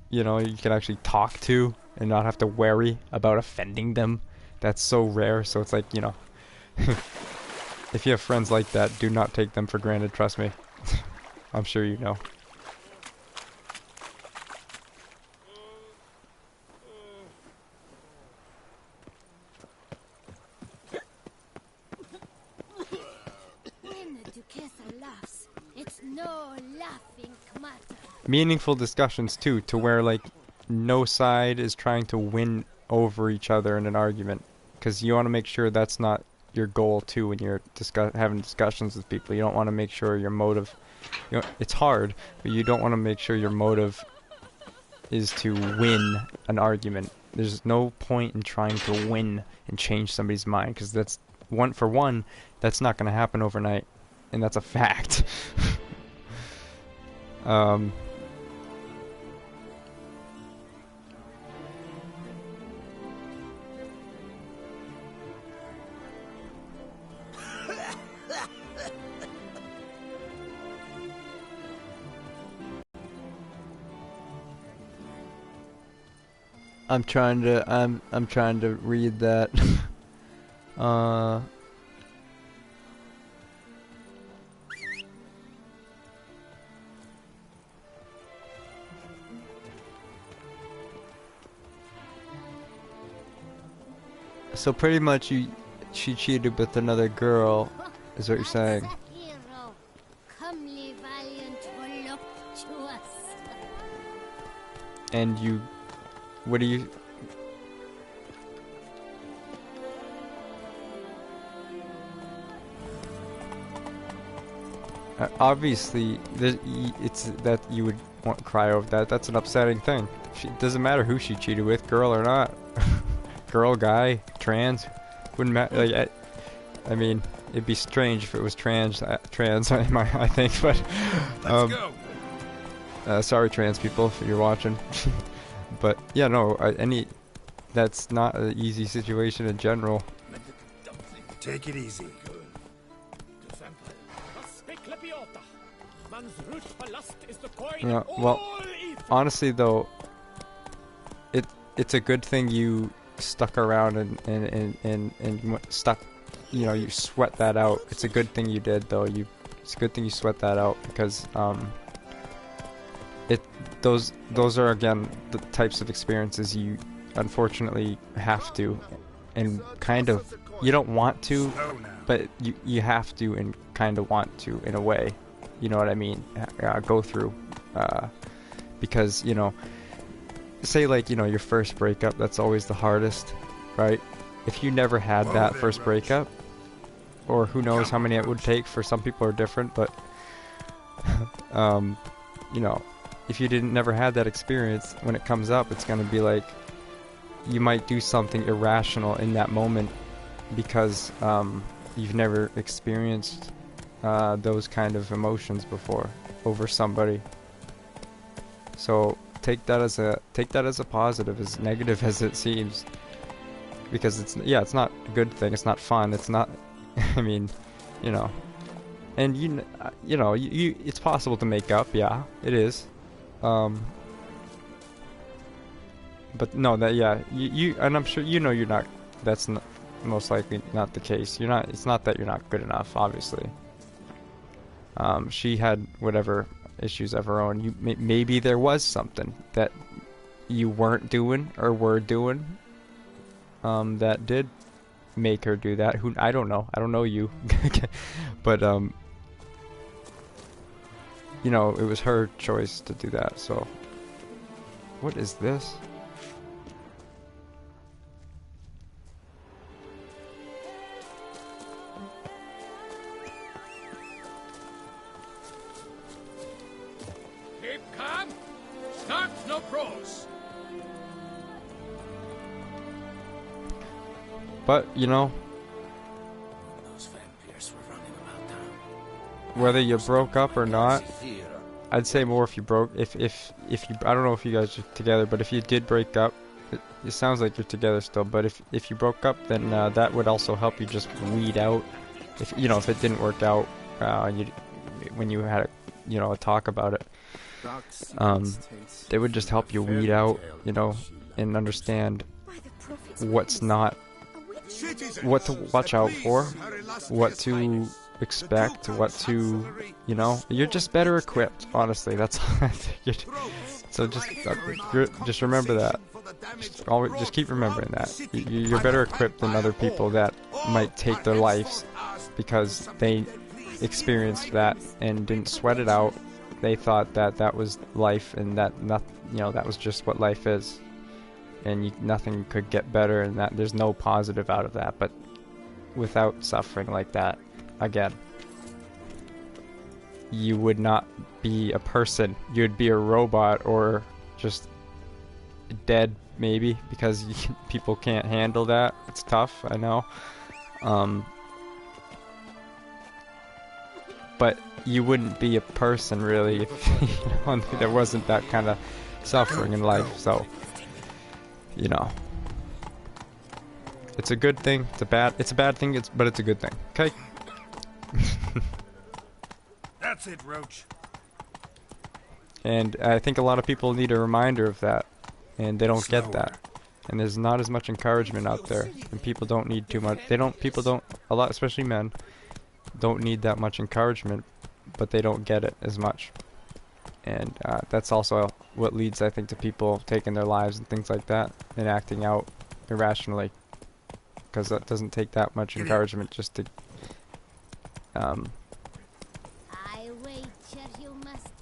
you know, you can actually talk to and not have to worry about offending them. That's so rare, so it's like, you know, if you have friends like that, do not take them for granted, trust me. I'm sure you know. It's no laughing matter. Meaningful discussions too, to where like no side is trying to win over each other in an argument, because you want to make sure that's not your goal too when you're having discussions with people. You don't want to make sure your motive, you know, it's hard, but you don't want to make sure your motive is to win an argument. There's no point in trying to win and change somebody's mind, because that's that's not going to happen overnight, and that's a fact. I'm trying to read that. So pretty much she cheated with another girl, is what you're saying. Comely, valiant, voluptuous. And you, what do you? obviously, it's that you would want cry over that. That's an upsetting thing. It doesn't matter who she cheated with, girl or not. Girl, guy, trans, wouldn't matter. Like, I mean, it'd be strange if it was trans. I think, but Let's go. sorry, trans people, if you're watching. But yeah, no, that's not an easy situation in general. Take it easy. Well, honestly though, it's a good thing you stuck around and stuck, you know, you sweat that out. It's a good thing you did though. It's a good thing you sweat that out, because those are again the types of experiences you unfortunately have to, and kind of, you don't want to, but you have to and kind of want to in a way. You know what I mean? Go through, because, you know, say like, you know, your first breakup, that's always the hardest, right? If you never had that first breakup, or who knows how many it would take, for some people are different, but you know, if you never had that experience, when it comes up, it's gonna be like, you might do something irrational in that moment, because you've never experienced those kind of emotions before over somebody. So take that as a positive, as negative as it seems, because it's not a good thing. It's not fun. It's not. I mean, you know, and you know, it's possible to make up. Yeah, it is. But no, that you and I'm sure you know you're not. That's not, most likely not the case. You're not. It's not that you're not good enough, obviously. She had whatever issues of her own. Maybe there was something that you weren't doing or were doing that did make her do that. I don't know. I don't know you, but you know, it was her choice to do that. So, what is this? But, you know, whether you broke up or not, I'd say more if you broke, if you, I don't know if you guys are together, but if you did break up, it sounds like you're together still, but if you broke up, then that would also help you just weed out, if, you know, if it didn't work out, when you had a talk about it, they would just help you weed out, you know, and understand what's not, what to watch out for, what to expect, what to, you know, you're just better equipped, honestly. That's so just remember that. Just keep remembering that you're better equipped than other people that might take their lives because they experienced that and didn't sweat it out. They thought that was life, and that was just what life is, and nothing could get better, and that there's no positive out of that. But without suffering like that, again, you would not be a person. You'd be a robot, or just dead, maybe, because people can't handle that. It's tough, I know. But you wouldn't be a person, really, if there wasn't that kind of suffering in life. So, you know, it's a good thing. It's a bad thing. But it's a good thing. Okay. That's it, Roach. And I think a lot of people need a reminder of that, and they don't get that. And there's not as much encouragement out there, and people don't need too much. A lot, especially men, don't need that much encouragement, but they don't get it as much. And that's also what leads, I think, to people taking their lives and things like that, and acting out irrationally, because that doesn't take that much encouragement just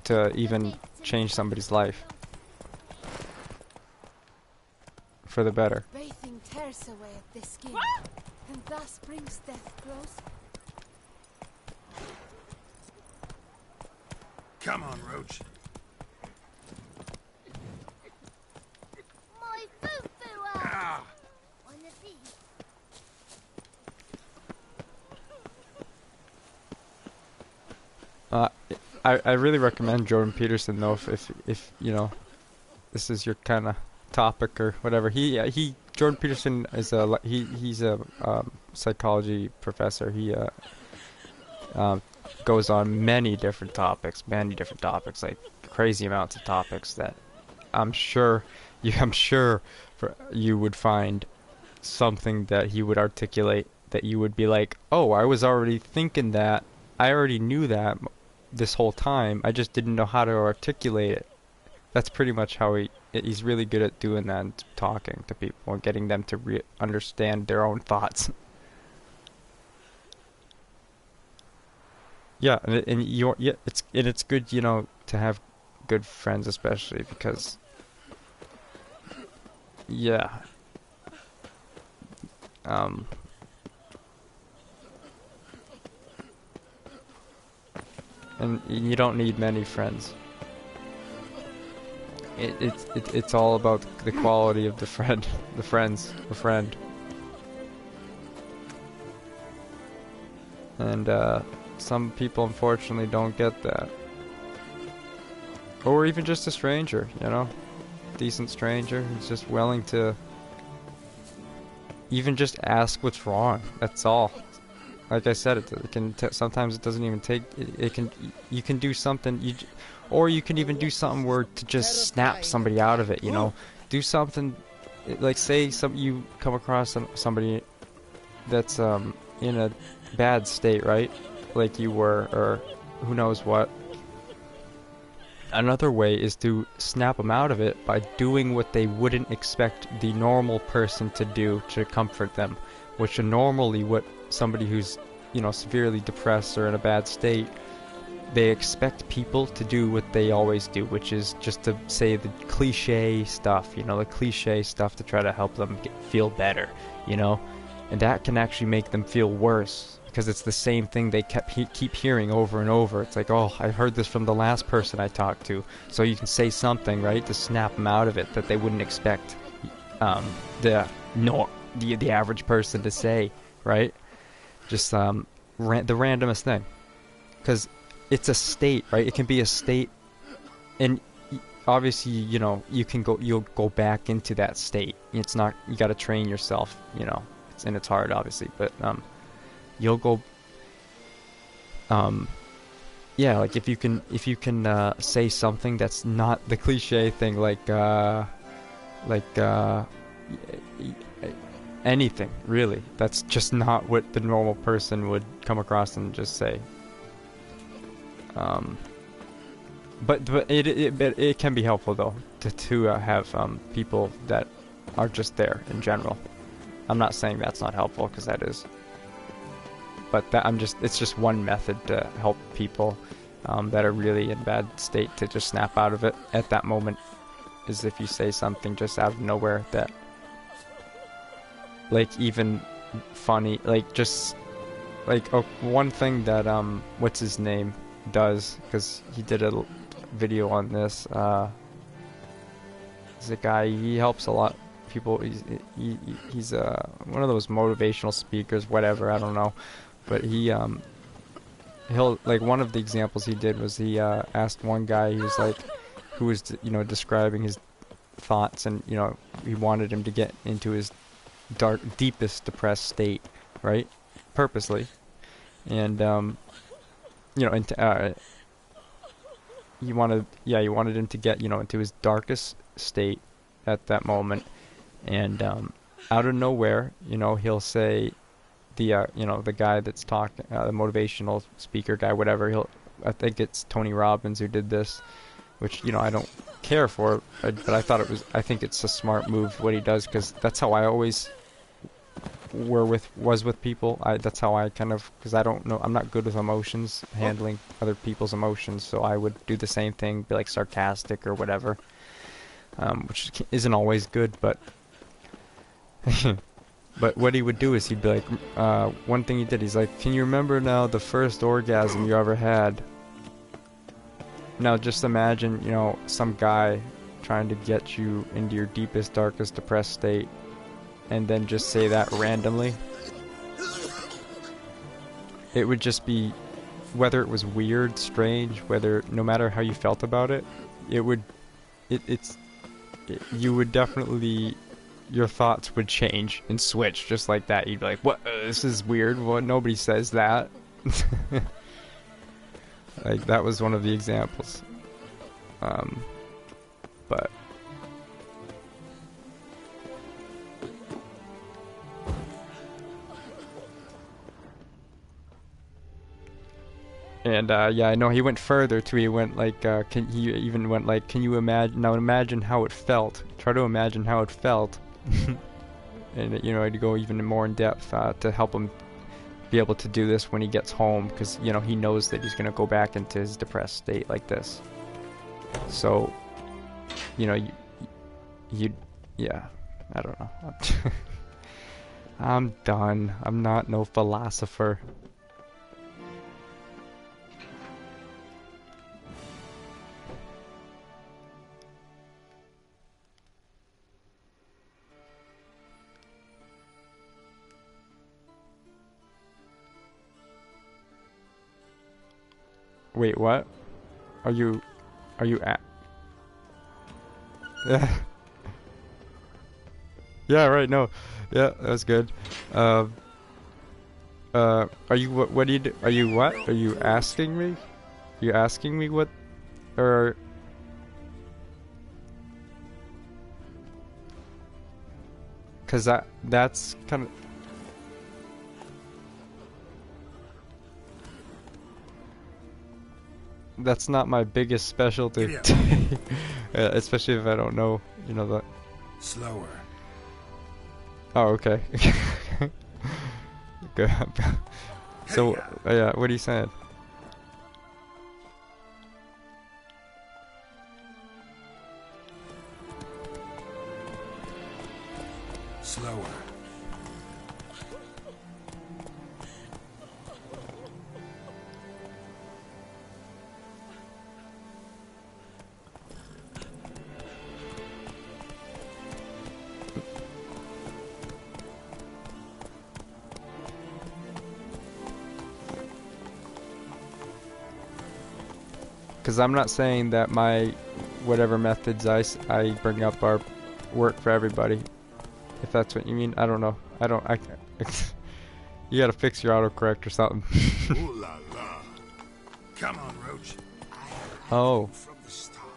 to even change somebody's life for the better. Bathing tears away at the skin, and thus brings death close. Come on, Roach. My foo-foo! Ah! On the feet. I really recommend Jordan Peterson though, if you know, this is your kind of topic or whatever. He Jordan Peterson is he's a psychology professor. He goes on many different topics, like crazy amounts of topics that I'm sure you would find something that he would articulate that you would be like, oh, I was already thinking that, I already knew that this whole time, I just didn't know how to articulate it. That's pretty much how he's really good at doing that, and talking to people and getting them to understand their own thoughts. Yeah, it's good, you know, to have good friends, especially because, yeah, and you don't need many friends. It's all about the quality of the friend, the friend. And some people unfortunately don't get that. Or even just a stranger, you know? Decent stranger who's just willing to even just ask what's wrong. That's all. Like I said, it can sometimes it doesn't even take you can do something or you can even do something where to just snap somebody out of it, you know? Do something like, say you come across somebody that's in a bad state, right? Like you were, or who knows what. Another way is to snap them out of it by doing what they wouldn't expect the normal person to do to comfort them, which are normally what somebody who's, you know, severely depressed or in a bad state, they expect people to do what they always do, which is just to say the cliche stuff, you know, the cliche stuff to try to help them feel better, you know, and that can actually make them feel worse because it's the same thing they keep hearing over and over. It's like, oh, I heard this from the last person I talked to, so you can say something, right, to snap them out of it that they wouldn't expect the average person to say, right? Just the randomest thing, because it's a state, right? It can be a state, and obviously, you know, you'll go back into that state. It's not, you got to train yourself, you know. It's hard, obviously, but you'll go. Yeah, like if you can say something that's not the cliche thing, like anything really. That's just not what the normal person would come across and just say. But it can be helpful though to have people that are just there in general. I'm not saying that's not helpful, because that is. But it's just one method to help people that are really in bad state to just snap out of it at that moment, is if you say something just out of nowhere that, like, even funny, like, just like one thing that what's his name does, because he did a video on this. He's a guy, he helps a lot people. He's one of those motivational speakers, whatever, I don't know, but he'll, like, one of the examples he did was he asked one guy who was you know, describing his thoughts, and, you know, he wanted him to get into his deepest depressed state, right, purposely, and you know, and he wanted him to get, you know, into his darkest state at that moment, and out of nowhere, you know, he'll say, you know, the guy that's talking, the motivational speaker guy, whatever, I think it's Tony Robbins who did this, which, you know, I don't care for, but I think it's a smart move what he does, because that's how I always was with people. That's how I kind of, because I don't know, I'm not good with emotions, handling other people's emotions, so I would do the same thing, be like sarcastic or whatever, which isn't always good, but but what he would do is he'd be like, one thing he did, he's like, can you remember now the first orgasm you ever had? Now just imagine, you know, some guy trying to get you into your deepest, darkest, depressed state, and then just say that randomly. It would just be, whether it was weird, strange, whether, no matter how you felt about it, you would definitely, your thoughts would change and switch just like that. You'd be like, what, this is weird, well, nobody says that. Like, that was one of the examples. But and yeah, I know he went further too. He went like, he even went like, can you imagine? Now imagine how it felt. Try to imagine how it felt, and you know, to go even more in depth to help him be able to do this when he gets home, because you know he knows that he's gonna go back into his depressed state like this. So, you know, yeah, I don't know. I'm done. I'm not no philosopher. Wait, what? Are you at? Yeah. Yeah, right, no. Yeah, that's good. Are you, what do you do? Are you what? Are you asking me? Are you asking me what? Or... Cause that's kind of... That's not my biggest specialty. Especially if I don't know, you know, that. Slower. Oh, okay. Good. So, yeah, what are you saying? Slower. Because I'm not saying that my whatever methods I bring up are work for everybody. If that's what you mean, I don't know. You gotta fix your autocorrect or something. Ooh la la. Come on, Roach. Oh. From the start,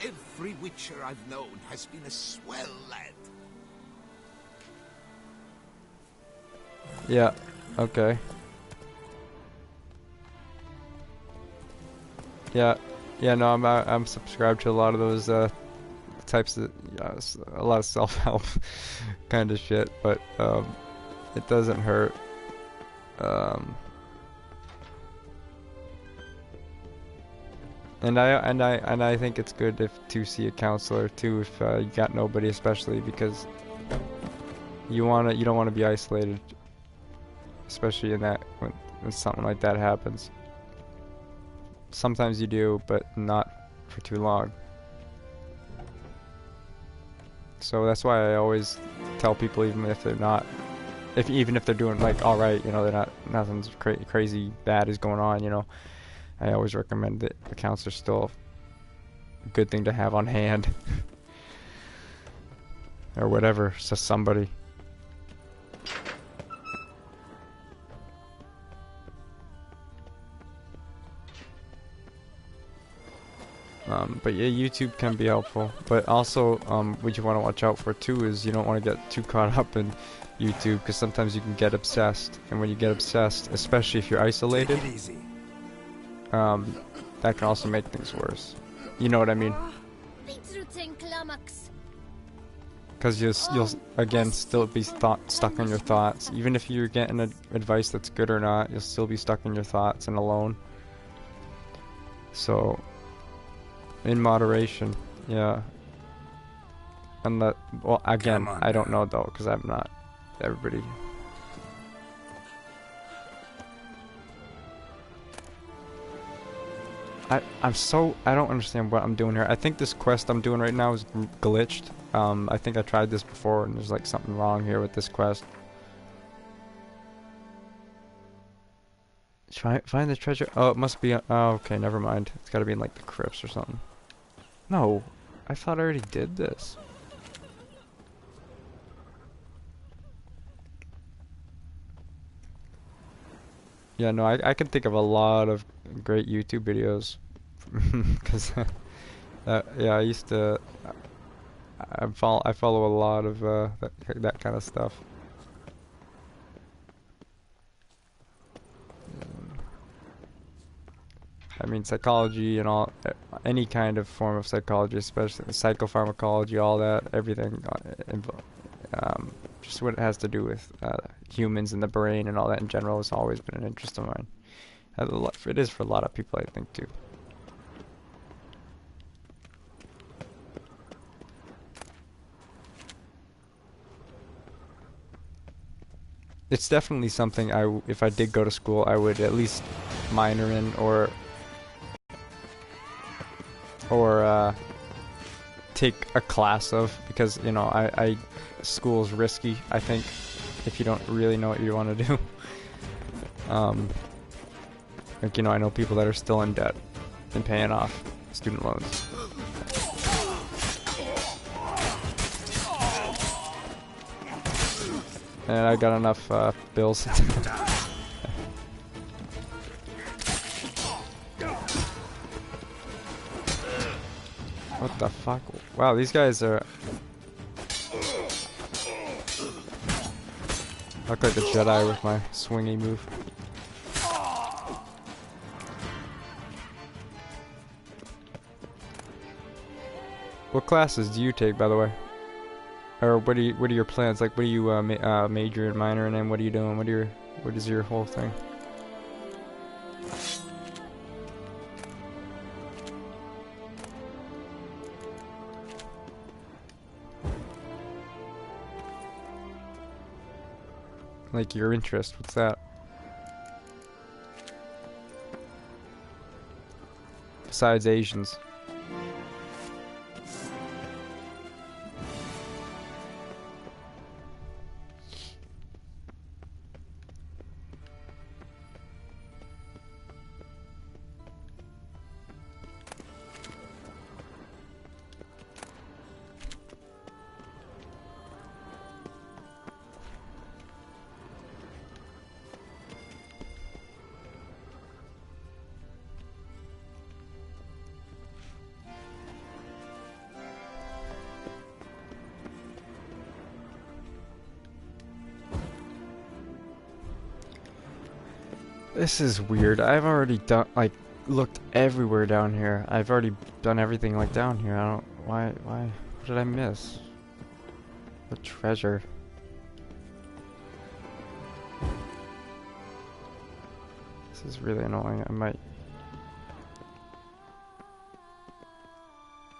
every Witcher I've known has been a swell lad. Yeah. Okay. Yeah. Yeah. No, I'm subscribed to a lot of those types of a lot of self-help kind of shit, but it doesn't hurt. And I think it's good to see a counselor too if you got nobody, especially because you don't want to be isolated, especially in that when something like that happens. Sometimes you do, but not for too long. So that's why I always tell people, even if they're not, even if they're doing like all right, you know, they're not, nothing's crazy bad is going on, you know, I always recommend that the counselor's still a good thing to have on hand, or whatever, so somebody. But yeah, YouTube can be helpful. But also, what you want to watch out for too is you don't want to get too caught up in YouTube, because sometimes you can get obsessed. And when you get obsessed, especially if you're isolated, Take it easy. that can also make things worse. You know what I mean? Because you'll again still be stuck in your thoughts. Even if you're getting advice that's good or not, you'll still be stuck in your thoughts and alone. So, in moderation, yeah. And that, well, again, I don't know though, because I'm not everybody. I don't understand what I'm doing here. I think this quest I'm doing right now is glitched. I think I tried this before and there's like something wrong here with this quest. Find the treasure. Oh, it must be. Oh, okay, never mind. It's got to be in like the crypts or something. No, I thought I already did this. Yeah, no, I can think of a lot of great YouTube videos, because yeah, I used to. I follow a lot of that kind of stuff. I mean, psychology and all, any kind of form of psychology, especially psychopharmacology, all that, everything, just what it has to do with humans and the brain and all that in general has always been an interest of mine. It is for a lot of people, I think, too. It's definitely something if I did go to school, I would at least minor in or take a class of, because you know school's risky, I think, if you don't really know what you want to do. Like, you know, I know people that are still in debt and paying off student loans. And I got enough bills. What the fuck? Wow, these guys are... I look like the Jedi with my swingy move. What classes do you take, by the way? Or what are your plans? Like, what do you major and minor in? What are you doing? What is your whole thing? Like your interest, what's that? Besides Asians. This is weird. I've already done, like, looked everywhere down here. I've already done everything, like, down here. I don't... Why... What did I miss? What treasure? This is really annoying. I might...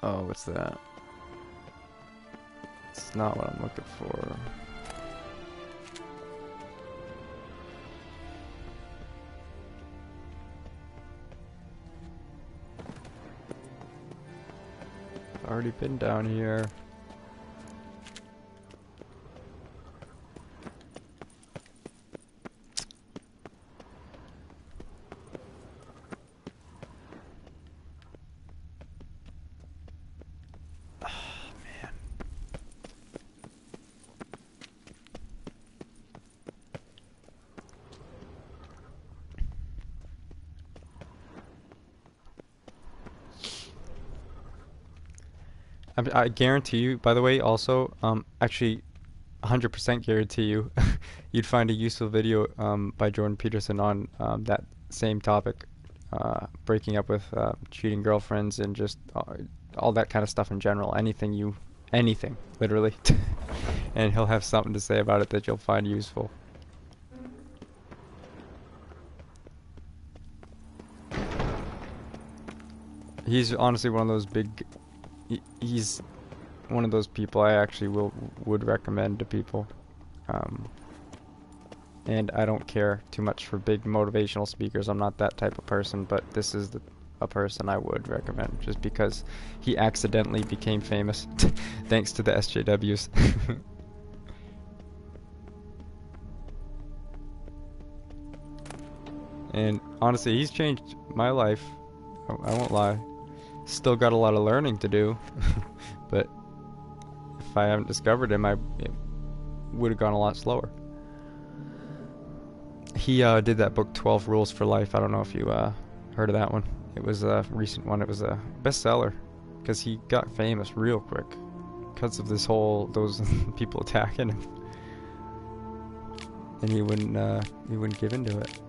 Oh, what's that? It's not what I'm looking for. Already been down here. I guarantee you, by the way, also, actually, 100% guarantee you, you'd find a useful video by Jordan Peterson on that same topic, breaking up with cheating girlfriends and just all that kind of stuff in general. Anything, literally. And he'll have something to say about it that you'll find useful. He's honestly one of those big... He's one of those people I actually would recommend to people, and I don't care too much for big motivational speakers. I'm not that type of person, but this is a person I would recommend, just because he accidentally became famous thanks to the SJWs. And honestly, he's changed my life. I won't lie. Still got a lot of learning to do, but if I haven't discovered him, it would have gone a lot slower. He did that book 12 Rules for Life. I don't know if you heard of that one. It was a recent one. It was a bestseller because he got famous real quick because of those people attacking him, and he wouldn't give into it.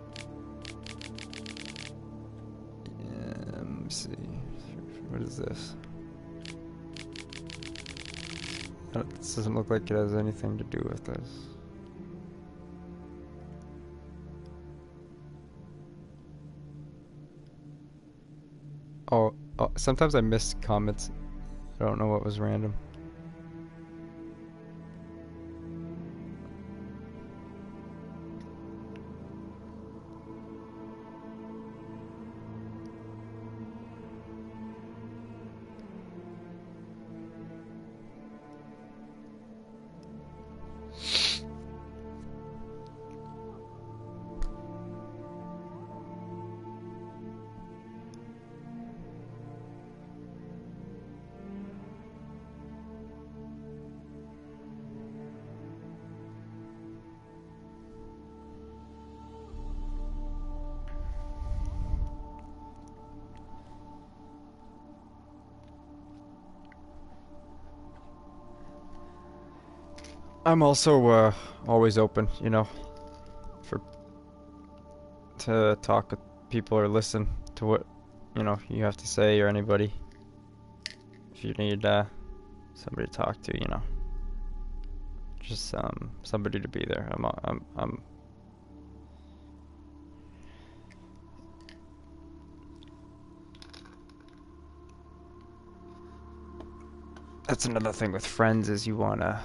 Let me see. What is this? This doesn't look like it has anything to do with this. Oh, sometimes I miss comments. I don't know what was random. I'm also always open, you know, to talk with people or listen to what, you know, you have to say, or anybody. If you need somebody to talk to, you know, just somebody to be there. I'm That's another thing with friends, is you wanna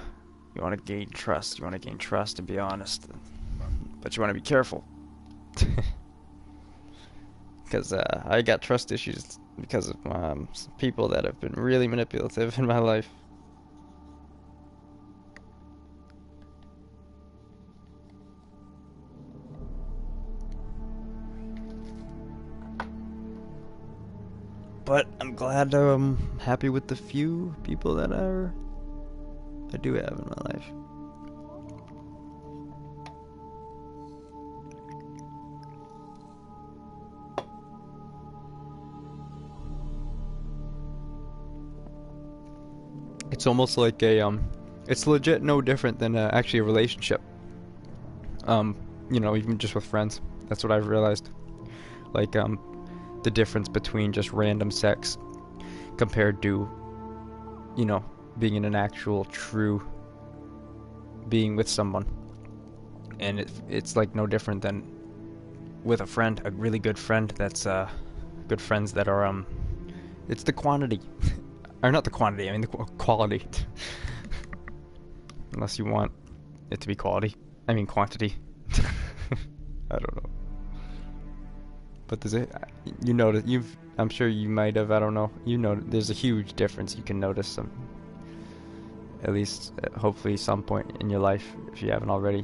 gain trust. You wanna gain trust and be honest, but you wanna be careful. Because I got trust issues because of some people that have been really manipulative in my life. But I'm glad I'm happy with the few people that I do have in my life. It's almost like it's legit no different than actually a relationship. You know, even just with friends. That's what I've realized. Like, the difference between just random sex compared to, you know, being in an actual true being with someone. And it's like no different than with a friend, a really good friend that's good friends that are it's the quantity. Or not the quantity, I mean the quality. Unless you want it to be quality. I mean quantity. I don't know. But there's you notice, I'm sure you might have, I don't know, you know, there's a huge difference. You can notice some, at least hopefully some point in your life, if you haven't already,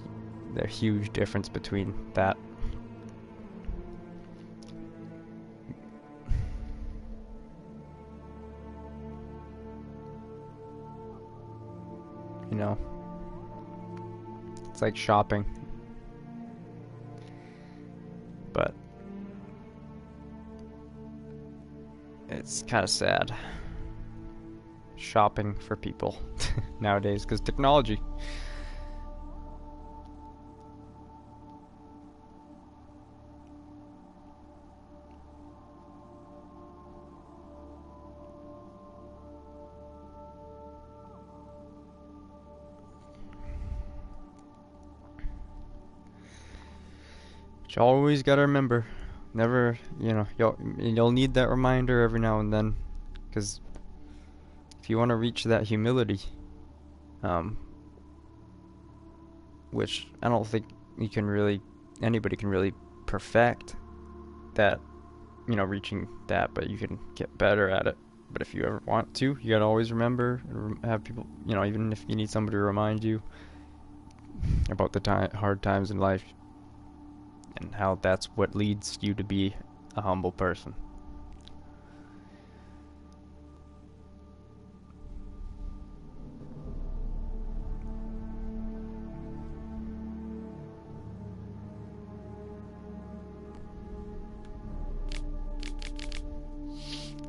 there's a huge difference between that. You know, it's like shopping. But it's kind of sad shopping for people nowadays because technology. You always gotta remember, never, you know, you'll need that reminder every now and then, because if you want to reach that humility, which I don't think anybody can really perfect, that you know, reaching that, but you can get better at it. But if you ever want to, you gotta always remember and have people, you know, even if you need somebody to remind you about the hard times in life, and how that's what leads you to be a humble person.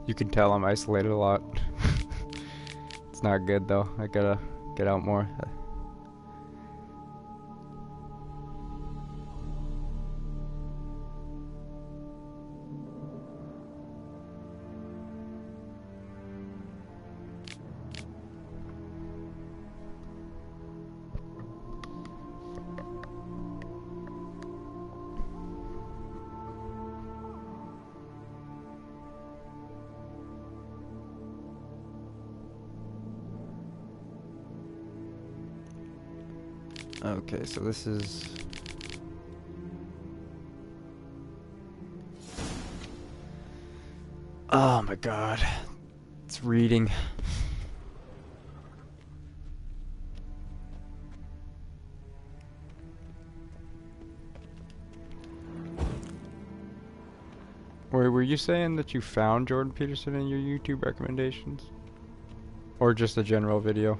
You can tell I'm isolated a lot. It's not good though. I gotta get out more. Okay, so this is... Oh my god. It's reading. Wait, were you saying that you found Jordan Peterson in your YouTube recommendations? Or just a general video?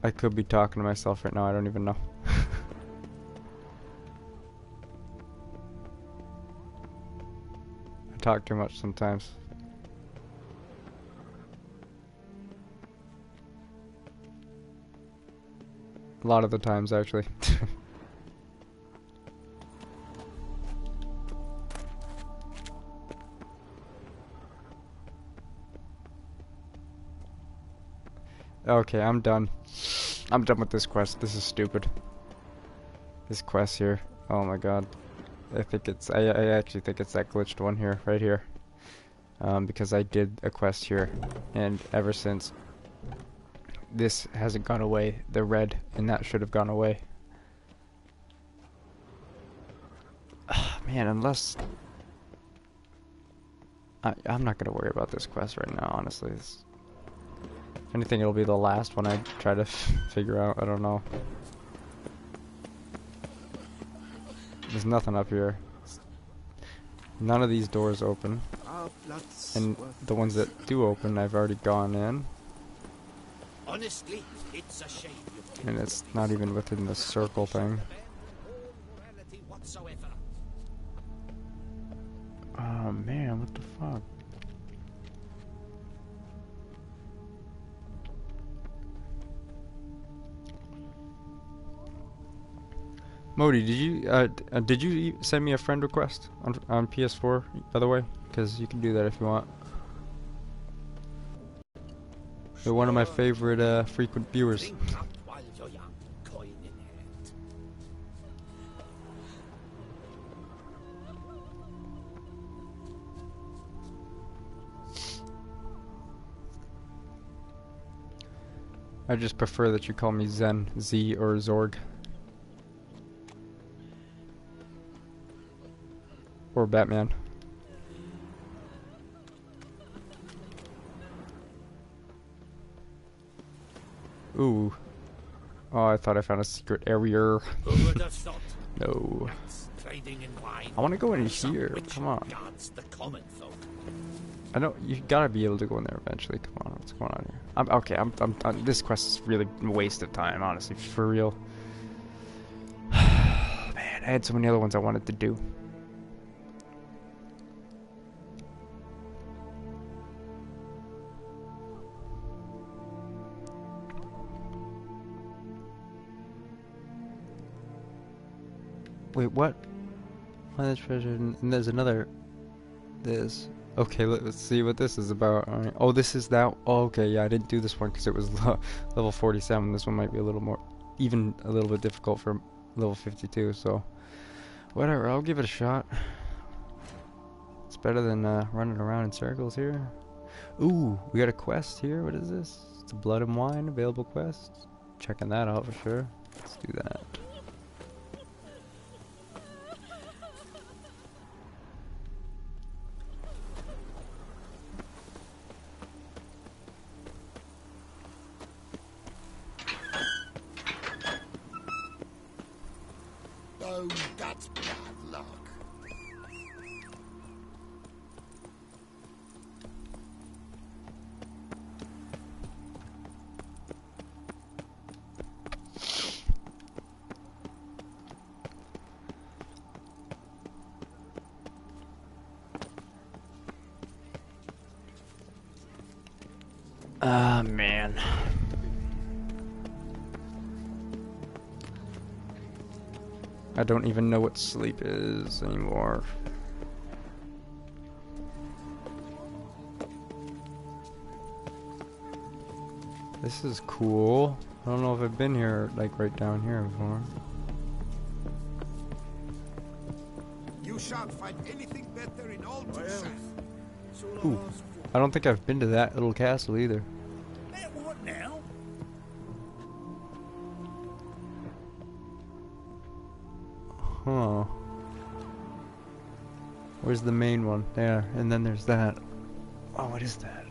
I could be talking to myself right now, I don't even know. I talk too much sometimes. A lot of the times, actually. Okay, I'm done. I'm done with this quest. This is stupid. This quest here. Oh my god. I think it's... I actually think it's that glitched one here. Right here. Because I did a quest here. And ever since... this hasn't gone away. The red and that should have gone away. Man, unless... I'm not gonna worry about this quest right now, honestly. If anything, it'll be the last one I try to figure out. I don't know. There's nothing up here. None of these doors open. And the ones that do open, I've already gone in. Honestly, it's a shame. And it's not even within the circle thing. Oh man, what the fuck? Modi, did you send me a friend request on PS4, by the way? Because you can do that if you want. You're one of my favorite frequent viewers. I just prefer that you call me Zen, Z, or Zorg. Or Batman. Ooh. Oh, I thought I found a secret area. No. I want to go in here. Come on. I know you gotta be able to go in there eventually. Come on, what's going on here? I'm this quest is really a waste of time, honestly, for real. Man, I had so many other ones I wanted to do. Wait, what? Find the treasure, and there's another. This. Okay, let's see what this is about. All right. Oh, this is that. Oh, okay, yeah, I didn't do this one because it was level 47. This one might be a little more, even a little bit difficult for level 52. So, whatever. I'll give it a shot. It's better than running around in circles here. Ooh, we got a quest here. What is this? It's a blood and wine available quest. Checking that out for sure. Let's do that. No, that's bad luck. Ah, man. I don't even know what sleep is anymore. This is cool. I don't know if I've been here, like, right down here before. You shan't find anything better in all Dushan. Ooh. I don't think I've been to that little castle either. What now? Huh. Where's the main one? There. And then there's that. Oh, what is that?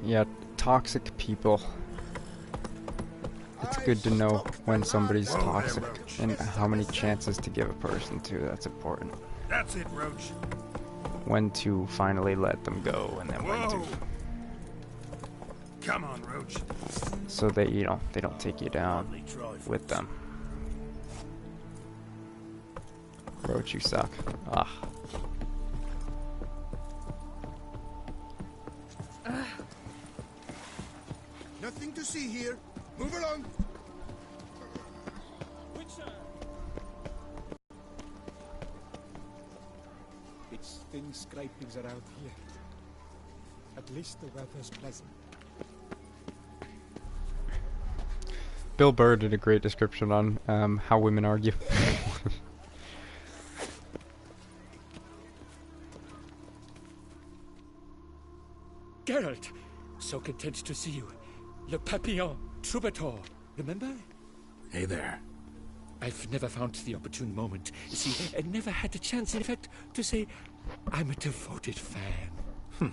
Yeah, toxic people. It's good to know when somebody's toxic and how many chances to give a person to. That's important. That's it, Roach. When to finally let them go, and then when to. Come on, Roach. So they, you know, they don't take you down with them. Roach, you suck. Ah. Nothing to see here. Move along. It's thin scrapings around here. At least the weather's pleasant. Bill Burr did a great description on how women argue. Geralt, so content to see you. Le Papillon, troubadour, remember? Hey there. I've never found the opportune moment. See, I never had a chance, in fact, to say I'm a devoted fan.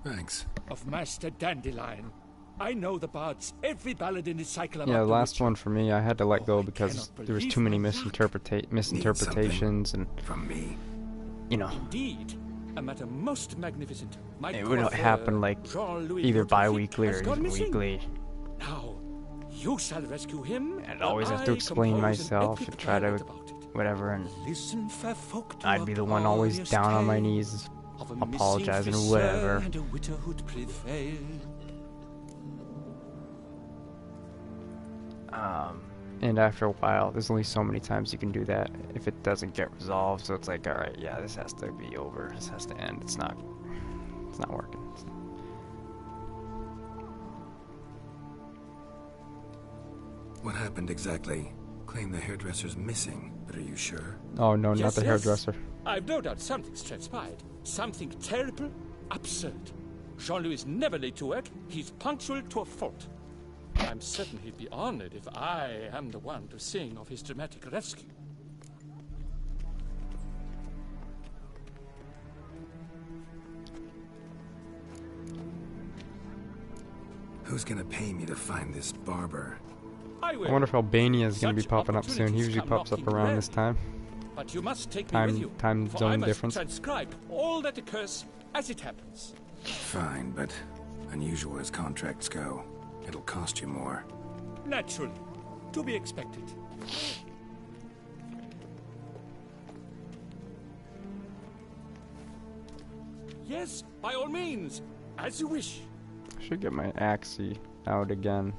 Thanks. Of Master Dandelion. I know the bards, every ballad in his cycle about Yeah, the the last Witcher. one for me, I had to let Oh, go I because cannot there was believe too many my luck. misinterpretations and, From me. you know, Indeed, a matter most magnificent. My it would brother, happen like Jean-Louis either Ludovic, bi-weekly or has gone even missing. weekly. Now, you shall rescue him. I'd while always have to I explain compose an myself epic and try to ballad about it. whatever, and Listen, fair folk, to I'd a be the one always glorious down on my tale knees of a missing apologizing or fisher whatever. and a widowhood prevailed. And after a while, there's only so many times you can do that if it doesn't get resolved. So it's like, all right, yeah, this has to be over. This has to end. It's not working. What happened exactly? Claim the hairdresser's missing, but are you sure? Oh no, not Yes, the yes. hairdresser. I've no doubt something's transpired. Something terrible, absurd. Jean-Louis is never late to work. He's punctual to a fault. I'm certain he'd be honored if I am the one to sing of his dramatic rescue. Who's gonna pay me to find this barber? I will. I wonder if Albania is going to be Such popping up soon. He opportunities usually come pops up knocking around this rarely. time. But you must take Time- me with you. time for zone I must difference. transcribe all that occurs as it happens. Fine, but unusual as contracts go. It'll cost you more. Naturally. To be expected. Yes, by all means. As you wish. I should get my Axie out again.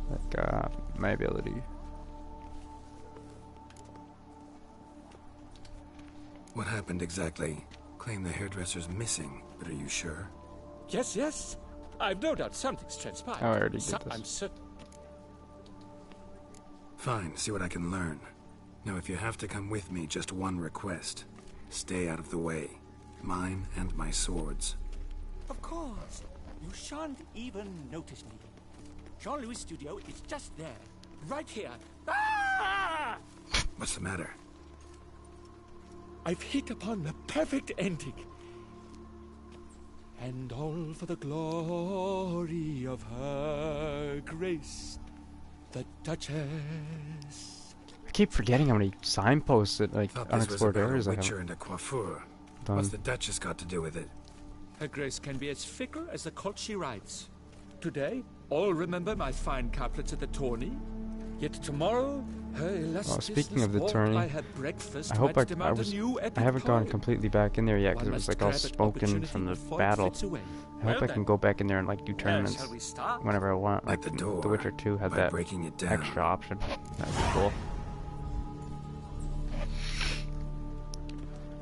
Like, my ability. What happened exactly? Claim the hairdresser's missing, but are you sure? Yes, yes. I've no doubt something's transpired. Oh, I already did this. I'm certain. Fine, see what I can learn. Now, if you have to come with me, just one request. Stay out of the way. Mine and my swords. Of course. You shan't even notice me. Jean-Louis' studio is just there. Right here. Ah! What's the matter? I've hit upon the perfect ending. And all for the glory of her grace, the Duchess. I keep forgetting how many signposts that, like, Thought this was unexplored about areas a I have. witcher and a coiffure. Done. What's the Duchess got to do with it? Her grace can be as fickle as the colt she rides. Today, all remember my fine couplets at the tourney. Yet tomorrow, her illustriousness speaking of the walked tourney, by her breakfast I hope might demand a new I epic haven't gone poem. completely back in there yet because One it was must like all grab at spoken opportunity from the before it battle. flits away. I hope Well I can then. go back in there and like do tournaments Shall we start? whenever I want. Like At the door, The Witcher 2 had by that breaking it down. extra option. That would be cool.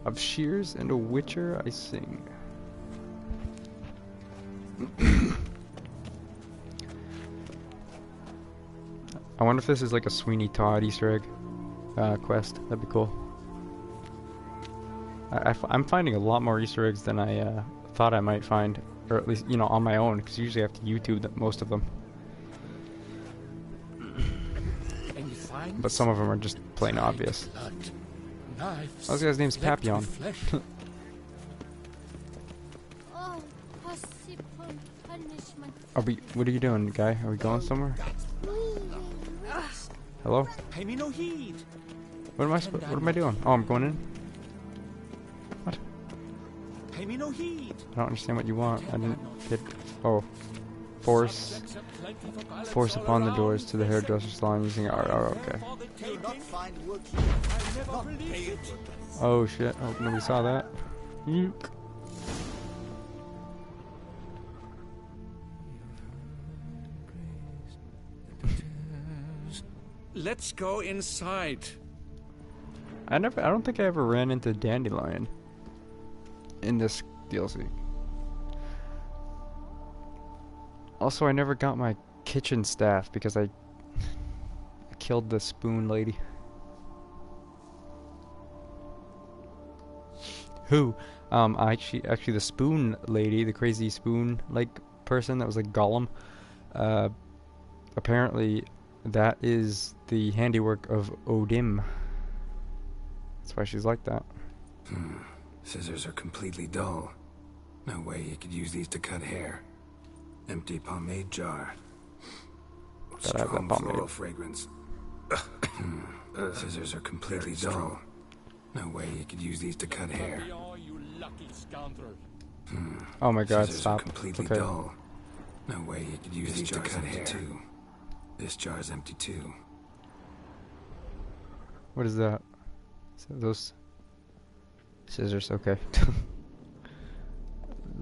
Of shears and a witcher I sing. I wonder if this is like a Sweeney Todd Easter egg quest. That'd be cool. I'm finding a lot more Easter eggs than I thought I might find, or at least, you know, on my own, because usually I have to YouTube most of them. And you find But some of them are just plain dried obvious. blood, knives, Oh, this guy's name's flecked Papillon. with flesh. Oh, possible punishment. What are you doing, guy? Are we going somewhere? Hello? Pay me no heed. What am I doing? Oh, I'm going in? What? Pay me no heed. I don't understand what you want. I didn't get... Oh. Force upon the doors to the hairdresser's salon using okay. Do not find work not pay it. Oh shit, hope nobody saw that. Yuck. Let's go inside. I don't think I ever ran into Dandelion in this DLC. Also, I never got my kitchen staff because I killed the spoon lady. Who? Actually, the spoon lady, the crazy spoon-like person that was like Gollum. Apparently, that is the handiwork of Odin. That's why she's like that. Scissors are completely dull. No way you could use these to cut hair. Empty pomade jar. Gotta have that Strong pomade. floral fragrance. Scissors are completely dull. No way you could use these to cut hair. Papillon, you lucky scoundrel. Oh my god, Scissors stop. are completely Okay. dull. No way you could use these to cut hair. Too. This jar's empty too. What is that? So those scissors, okay.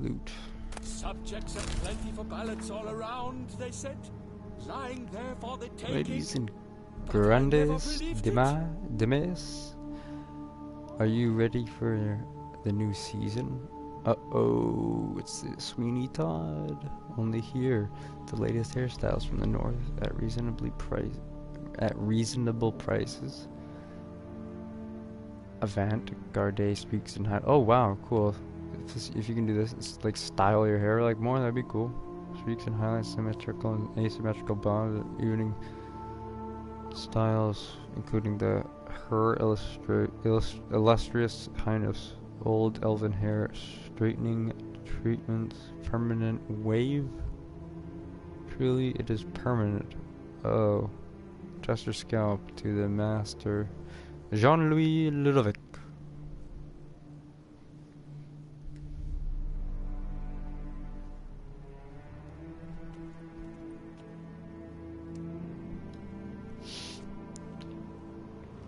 Loot. Subjects are plenty for ballots all around, they said. Lying there for the taking. Ladies and But I never grandes, believed it. demes. Are you ready for the new season? Uh-oh, it's the Sweeney Todd. Only here, the latest hairstyles from the north at reasonable prices. Avant-garde speaks in high. Oh wow, cool. If you can do this, it's like style your hair like more, that'd be cool. Streaks and highlights, symmetrical and asymmetrical bonds, evening styles, including her illustrious highness, old elven hair, straightening treatments, permanent wave. Truly, it is permanent. Oh, adjust your scalp to the master, Jean-Louis Ludovic.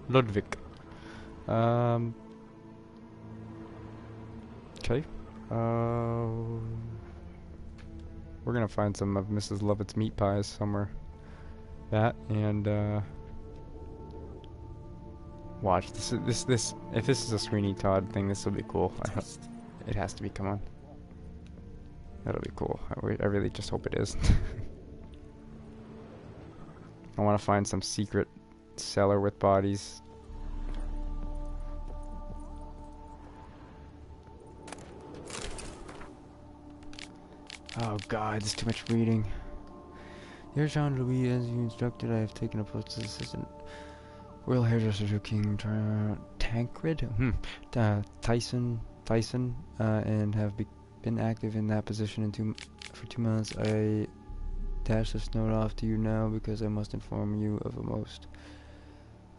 Ludwig. Okay. We're gonna find some of Mrs. Lovett's meat pies somewhere. That and watch this. If this is a Sweeney Todd thing, this will be cool. It has to be. Come on. That'll be cool. I really just hope it is. I want to find some secret cellar with bodies Oh god, there's too much reading. Dear Jean-Louis, as you instructed, I have taken a post as assistant royal hairdresser to King Tancred, Tyson, and have been active in that position for 2 months. I dash this note off to you now because I must inform you of a most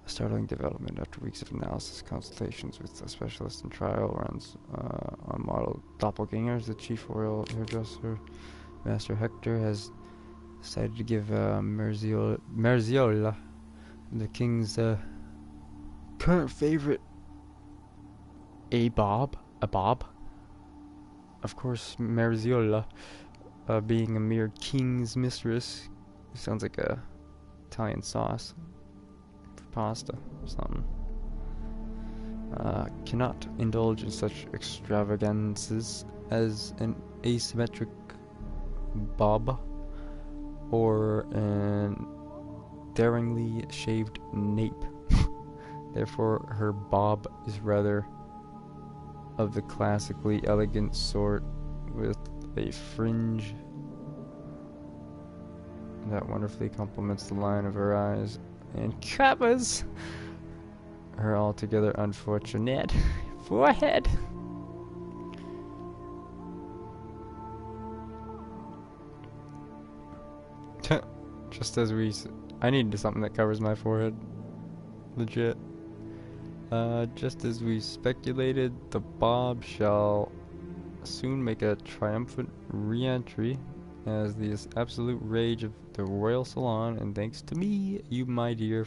startling development. After weeks of analysis, consultations with a specialist, and trial runs on model doppelgangers, the chief royal hairdresser, Master Hector, has decided to give Merziola, the king's current favorite, a bob. Of course, Merziola, being a mere king's mistress, sounds like a Italian sauce for pasta or something. Cannot indulge in such extravagances as an asymmetric bob or an daringly shaved nape. Therefore, her bob is rather of the classically elegant sort, with a fringe that wonderfully complements the line of her eyes and covers her altogether unfortunate forehead. Just as I need something that covers my forehead. Legit. Just as we speculated, the Bob shall soon make a triumphant re-entry as the absolute rage of the royal salon, and thanks to me, you, my dear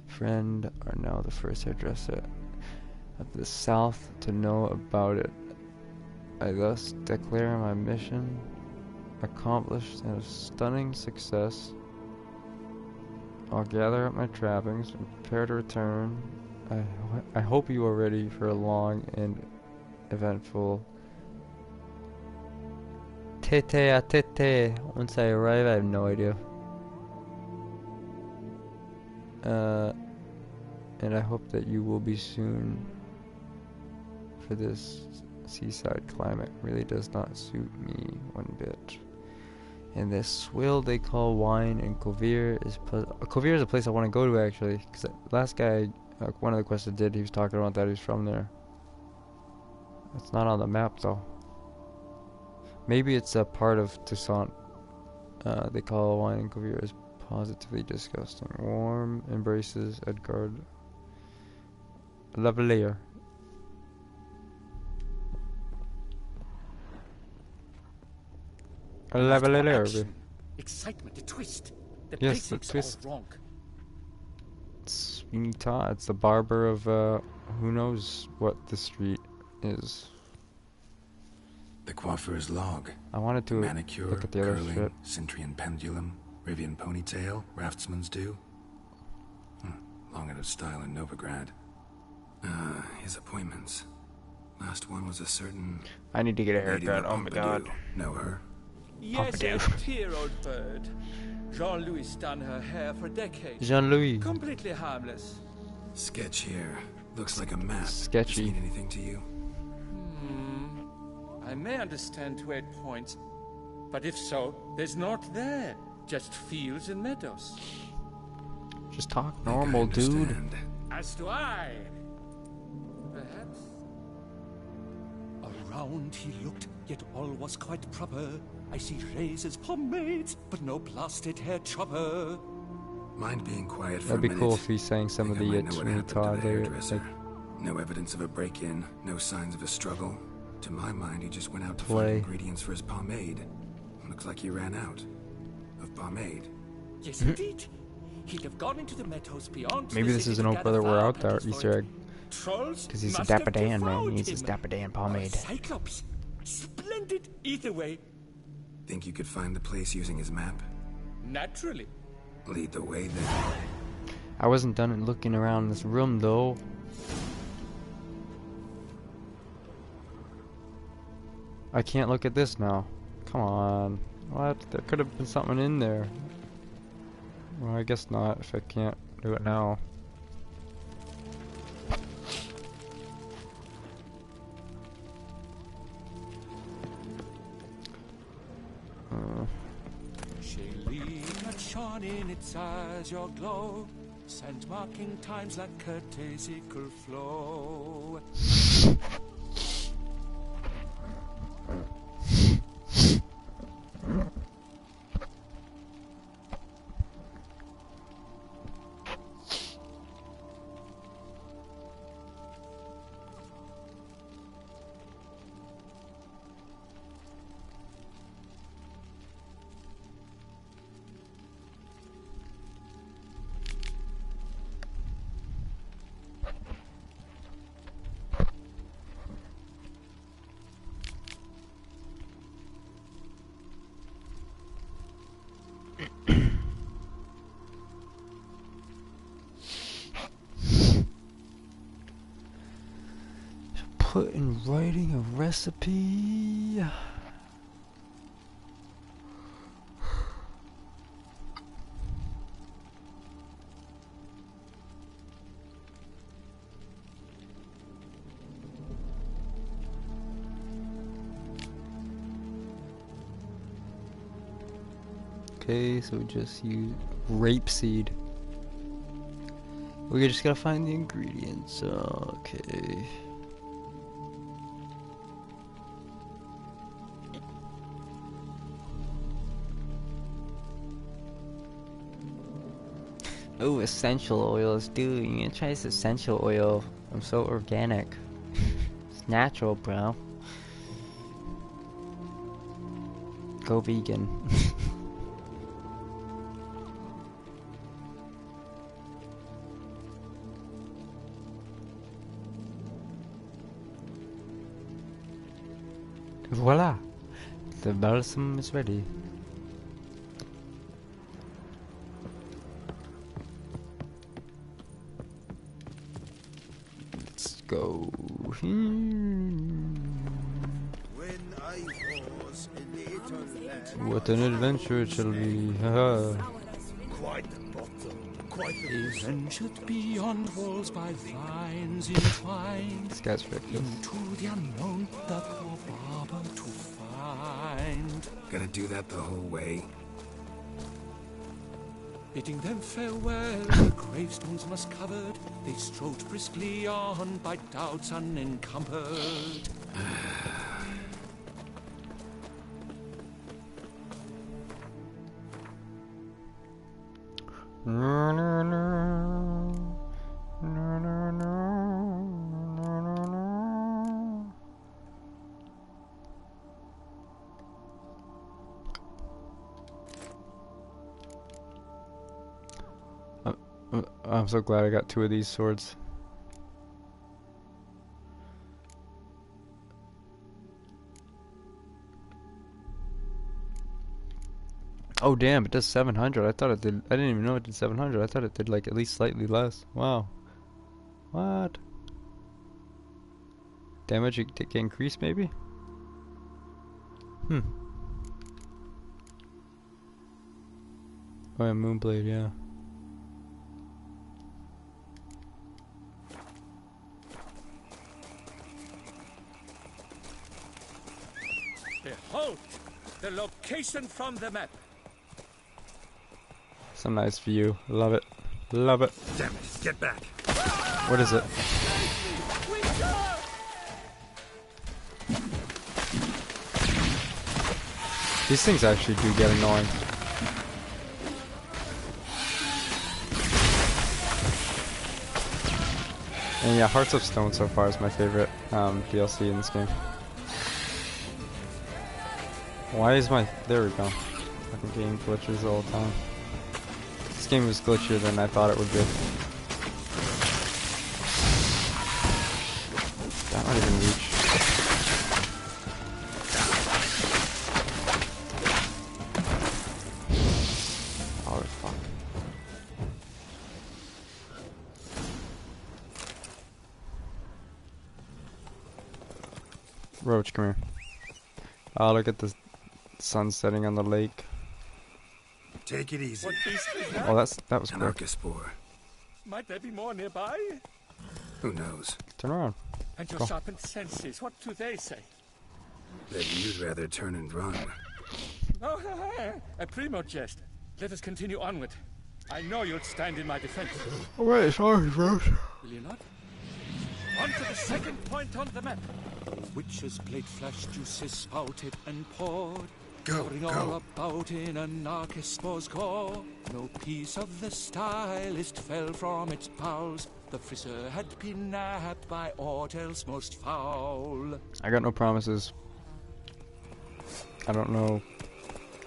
friend, are now the first hairdresser of the South to know about it. I thus declare my mission accomplished and a stunning success. I'll gather up my trappings and prepare to return. I hope you are ready for a long and eventful tete-a-tete. Once I arrive, I have no idea. And I hope that you will be soon, for this seaside climate really does not suit me one bit. And this swill they call wine in Kovir is Kovir is a place I want to go to, actually, because last guy, one of the quests I did, he was talking about that he was from there. It's not on the map though. Maybe it's a part of Toussaint. They call wine in Kovir is positively disgusting. Warm embraces, Edgard. Lavalier. Action, excitement, a twist. The yes, the basics twist. All wrong. It's Sweeney Todd. It's the barber of who knows what the street is. The coiffeur's log. I wanted to Manicure, look at the other curling, shit. Cintrian pendulum, Rivian ponytail, raftsman's due. Long out of style in Novigrad. His appointments. Last one was a certain... I need to get a Lady haircut. Oh my god. Pompadour. Know her? Yes, a dear old bird. Jean-Louis done her hair for decades. Jean-Louis. Completely harmless. Sketch here. Looks like a map. Sketchy. Does it mean anything to you? I may understand where it points, but if so, there's not there. Just fields and meadows. Just talk Think I normal, dude. understand. As do I. Perhaps. Around he looked, yet all was quite proper. I see razors, pomades, but no blasted hair chopper. Mind being quiet for That'd be a minute. cool if he's saying some of Think I the might know what Sweeney happened to Todd the there. hairdresser. Like, No evidence of a break-in, no signs of a struggle. To my mind, he just went out to Play. find ingredients for his pomade. Looks like he ran out of pomade. Yes, indeed. He'd have gone into the meadows beyond. maybe the this city is to an gather Brother We're flower Out there petals for Easter it. egg. Trolls Because he's a must Dapper have Dan, man. devoured He needs his him. Dapper Dan Or pomade. Cyclops. Splendid either way. Think you could find the place using his map? Naturally. Lead the way then. I wasn't done looking around this room, though. I can't look at this now. Come on. What? There could have been something in there. Well, I guess not if I can't do it now. shone in its azure glow, sand marking times like curtesical flow. Put in writing a recipe. Okay, so we just use rapeseed. We just gotta find the ingredients. Okay. Oh, essential oils, dude. You need to try this essential oil. I'm so organic. It's natural, bro. Go vegan. Voila! The balsam is ready. Let's go. When I was a little lad, What an adventure it shall be. Haha. quite the bottom, quite the They ventured beyond walls by vines entwined, This guy's ridiculous. into the unknown, the poor barber to find. Gotta do that the whole way. Bidding them farewell, the gravestones must covered, they strode briskly on by doubts unencumbered. No, no, no. No, no, no. No, no, no. I'm so glad I got 2 of these swords. Oh damn, it does 700. I thought it did. I didn't even know it did 700. I thought it did like at least slightly less. Wow. What? Damage it can increase maybe? Oh yeah, Moonblade, yeah. Behold, the location from the map. Some nice view. Love it. Love it. Damn it, get back. What is it? These things actually do get annoying. And yeah, Hearts of Stone so far is my favorite DLC in this game. Why is my... There we go. Fucking game glitches all the time. This game was glitchier than I thought it would be. That might even reach. Oh fuck. Roach, come here. Oh, look at the sun setting on the lake. Take it easy. What beast is that? Oh, that was quick. Anarchospore. Might there be more nearby? Who knows? Turn around. And your Go. sharpened senses, what do they say? Bet you'd rather turn and run. Oh, a primo jest. Let us continue onward. I know you'll stand in my defense. Wait, sorry, bro. Will you not? On to the second point on the map. Witch's blade flash juices spouted and poured. Pouring all about in anarchist's core. No piece of the stylist fell from its bowels. The friseur had been nabbed by aught else most foul. I got no promises. I don't know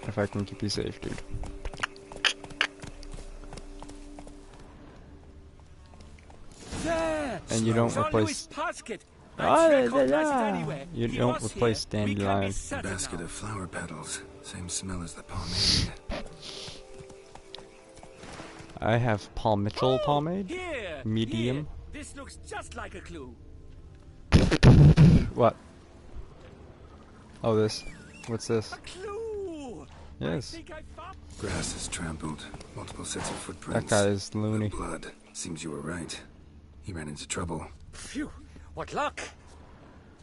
if I can keep you safe, dude. There! And you don't replace. You don't replace dandelion. Basket of flower petals. Same smell as the pomade. I have Paul Mitchell pomade. Here, Medium. here. This looks just like a clue. What? Oh, this. What's this? A clue. Yes. I think I found... Grass is trampled. Multiple sets of footprints. That guy is loony. The blood. Seems you were right. He ran into trouble. Phew, what luck!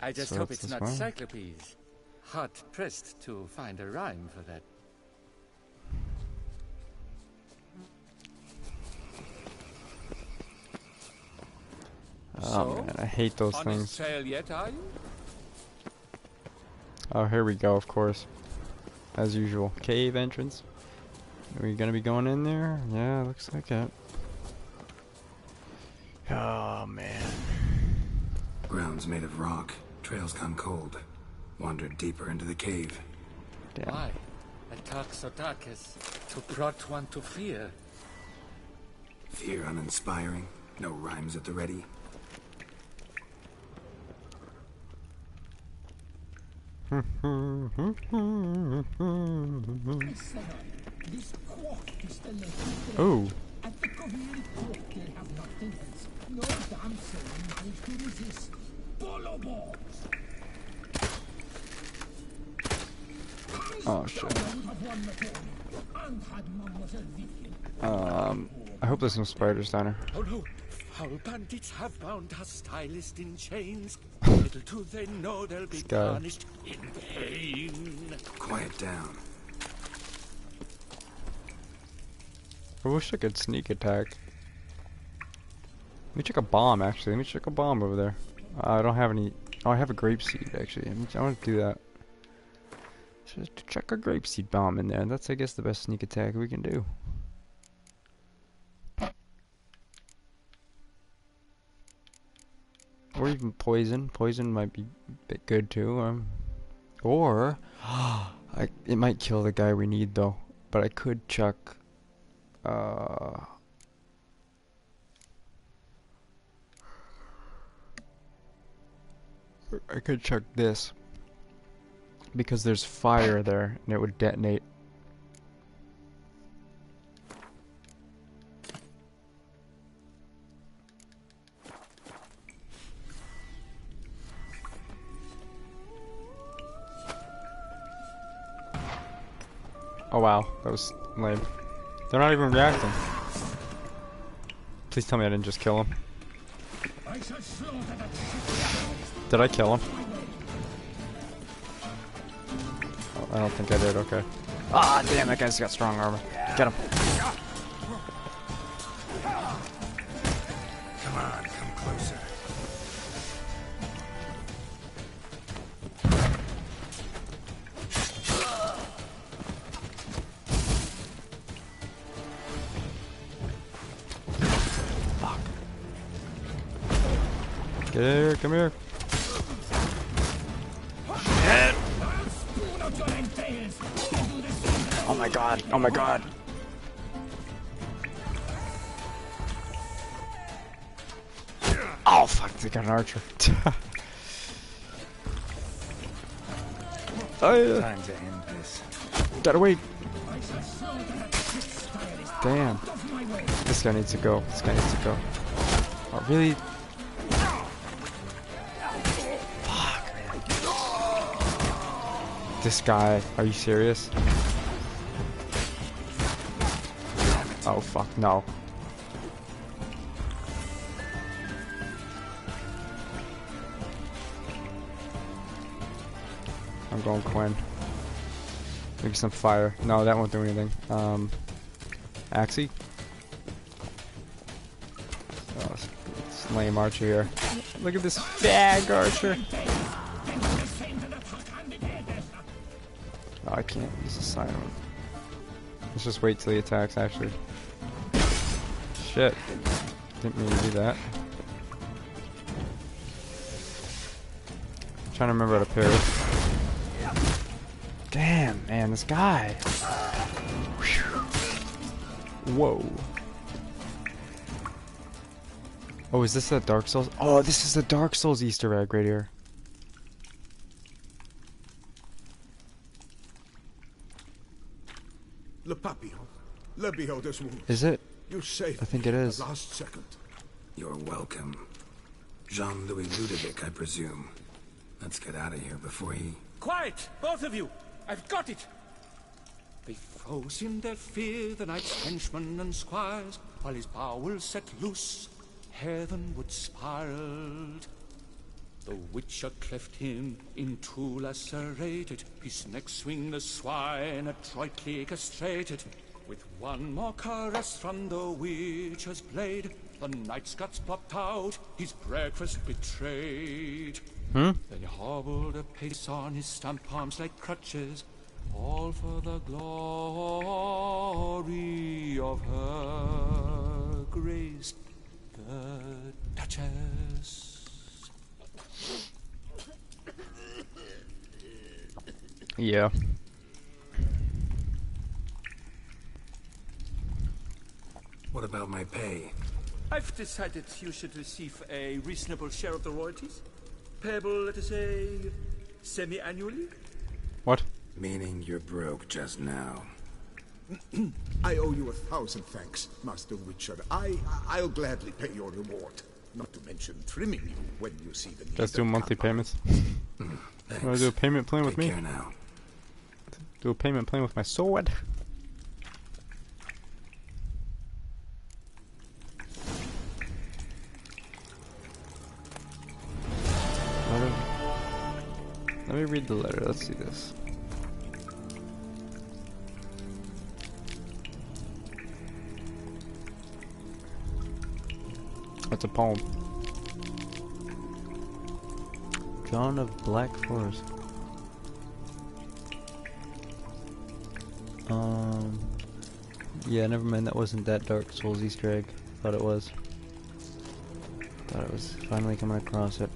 I just So hope it's it's this not one? cyclopes. Hard pressed to find a rhyme for that. Oh So, man, I hate those On things. sale yet, are you? Oh, here we go, of course. As usual. Cave entrance. Are we gonna be going in there? Yeah, looks like it. Oh man. Ground's made of rock. Trails gone cold. Wandered deeper into the cave. Damn. Why? A dark so darkest to brought one to fear. Fear uninspiring. No rhymes at the ready. Ooh. At the Korean court, they have nothing else. No damn soul managed to resist. Bolo balls! Oh shit. Would have won the tournament and had Mademoiselle Vivian. I hope there's no spiders down here. Oh no! Foul bandits have bound our stylist in chains. Little do they know they'll be guy. punished in vain. Quiet down. I wish I could sneak attack. Let me check a bomb, actually. Let me check a bomb over there. I don't have any... Oh, I have a grapeseed, actually. I want to do that. Just check a grapeseed bomb in there. That's, I guess, the best sneak attack we can do. Or even poison. Poison might be a bit good, too. Or... it might kill the guy we need, though. But I could chuck... I could chuck this because there's fire there and it would detonate. Oh wow, that was lame. They're not even reacting. Please tell me I didn't just kill him. Did I kill him? Oh, I don't think I did, okay. Ah, damn, that guy's got strong armor. Get him. Come on, come closer. Get here, come here. Oh my god, oh my god. Oh fuck, they got an archer. Oh yeah. Time to end this. Gotta wait. Damn. This guy needs to go. This guy needs to go. Oh really? Fuck, man. This guy, are you serious? Oh fuck, no. I'm going Quinn. Maybe some fire. No, that won't do anything. Axie? Oh, it's lame archer here. Look at this fag archer. Oh, I can't use the silent. Let's just wait till he attacks, actually. Shit. Didn't mean to do that. I'm trying to remember how to parry. Damn, man, this guy. Whoa. Oh, is this that Dark Souls? Oh, this is the Dark Souls Easter egg right here. Le Papillon. Le Beholder's wound. Is it? You saved I think me it is. at the last second. You're welcome. Jean-Louis Ludovic, I presume. Let's get out of here before he... Quiet, both of you! I've got it! They froze in their fear, the knight's henchmen and squires, while his bowels set loose, heavenward spiraled. The witcher cleft him in two lacerated, his neck swing the swine adroitly castrated. With one more caress from the witcher's blade, the knight's guts popped out, his breakfast betrayed. Then he hobbled a pace on his stump arms like crutches, all for the glory of her grace, the Duchess. Yeah. What about my pay? I've decided you should receive a reasonable share of the royalties. Payable, let us say, semi-annually? What? Meaning you're broke just now. I owe you 1,000 thanks, Master Witcher. I'll gladly pay your reward. Not to mention trimming you when you see the need. Let's do monthly payments. Thanks. Want to do a payment plan with Take me? care now. Do a payment plan with my sword? Let me read the letter. Let's see this. It's a poem. John of Black Forest. Yeah, never mind. That wasn't that Dark Souls Easter egg. Thought it was. Thought I was finally coming across it.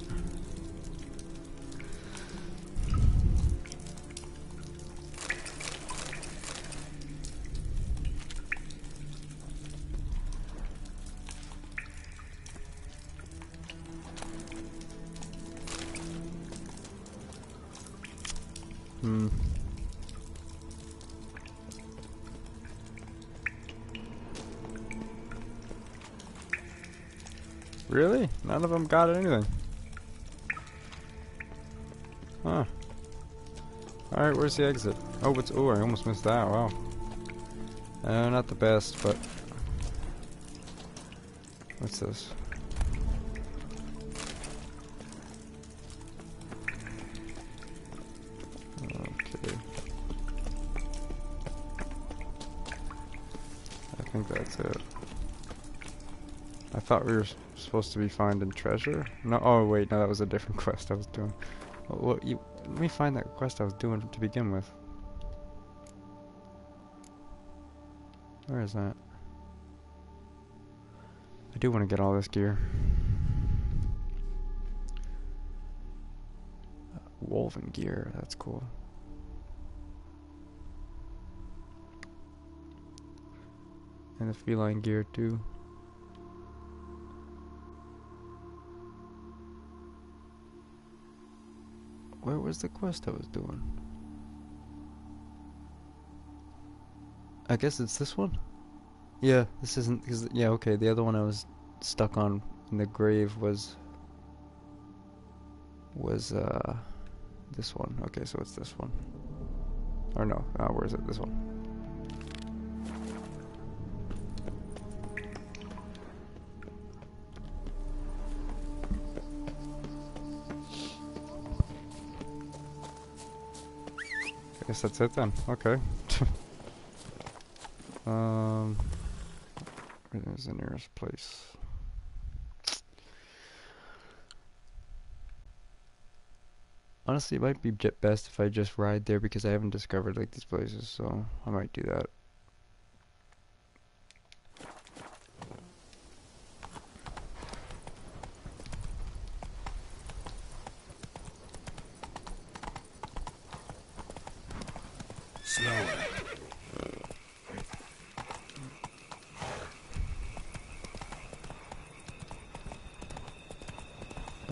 Really? None of them got anything. Huh. Alright, where's the exit? Oh, it's... Oh, I almost missed that. Wow. Not the best, but... What's this? Okay. I think that's it. I thought we were supposed to be finding treasure. No, oh wait, no, that was a different quest I was doing. Well, let me find that quest I was doing to begin with. Where is that? I do want to get all this gear. Woven gear, that's cool. And the feline gear too. Where was the quest I was doing? I guess it's this one? Yeah, this isn't... Cause, yeah, okay, the other one I was stuck on in the grave was this one. Okay, so it's this one. Or no, where is it? This one. Guess that's it then. Okay. Where's the nearest place? Honestly, it might be best if I just ride there because I haven't discovered like these places, so I might do that. Slower.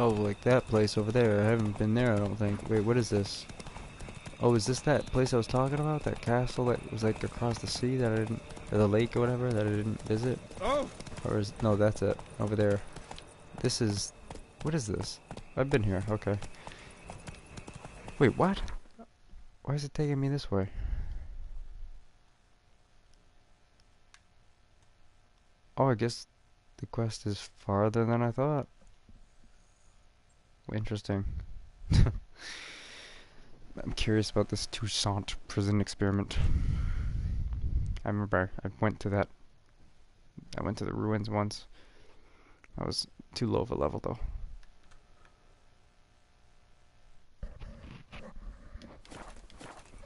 Oh, like that place over there. I haven't been there, I don't think. Wait, what is this? Oh, is this that place I was talking about? That castle that was like across the sea that I didn't, or the lake or whatever that I didn't visit? Oh! Or is, no, that's it. Over there. This is, what is this? I've been here, okay. Wait, what? Why is it taking me this way? Oh, I guess the quest is farther than I thought. Interesting. I'm curious about this Toussaint prison experiment. I remember I went to that. I went to the ruins once. I was too low of a level though.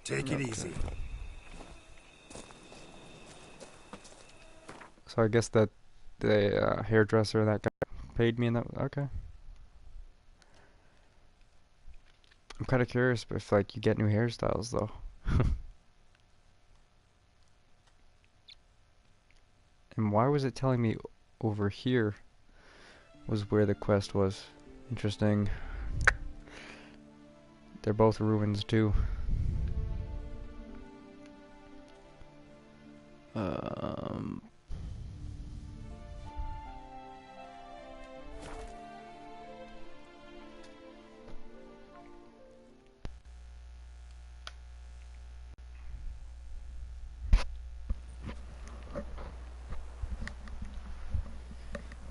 Take it easy. So I guess that the hairdresser, that guy, paid me in that. Okay. I'm kind of curious if like you get new hairstyles though. And why was it telling me over here was where the quest was? Interesting. They're both ruins too.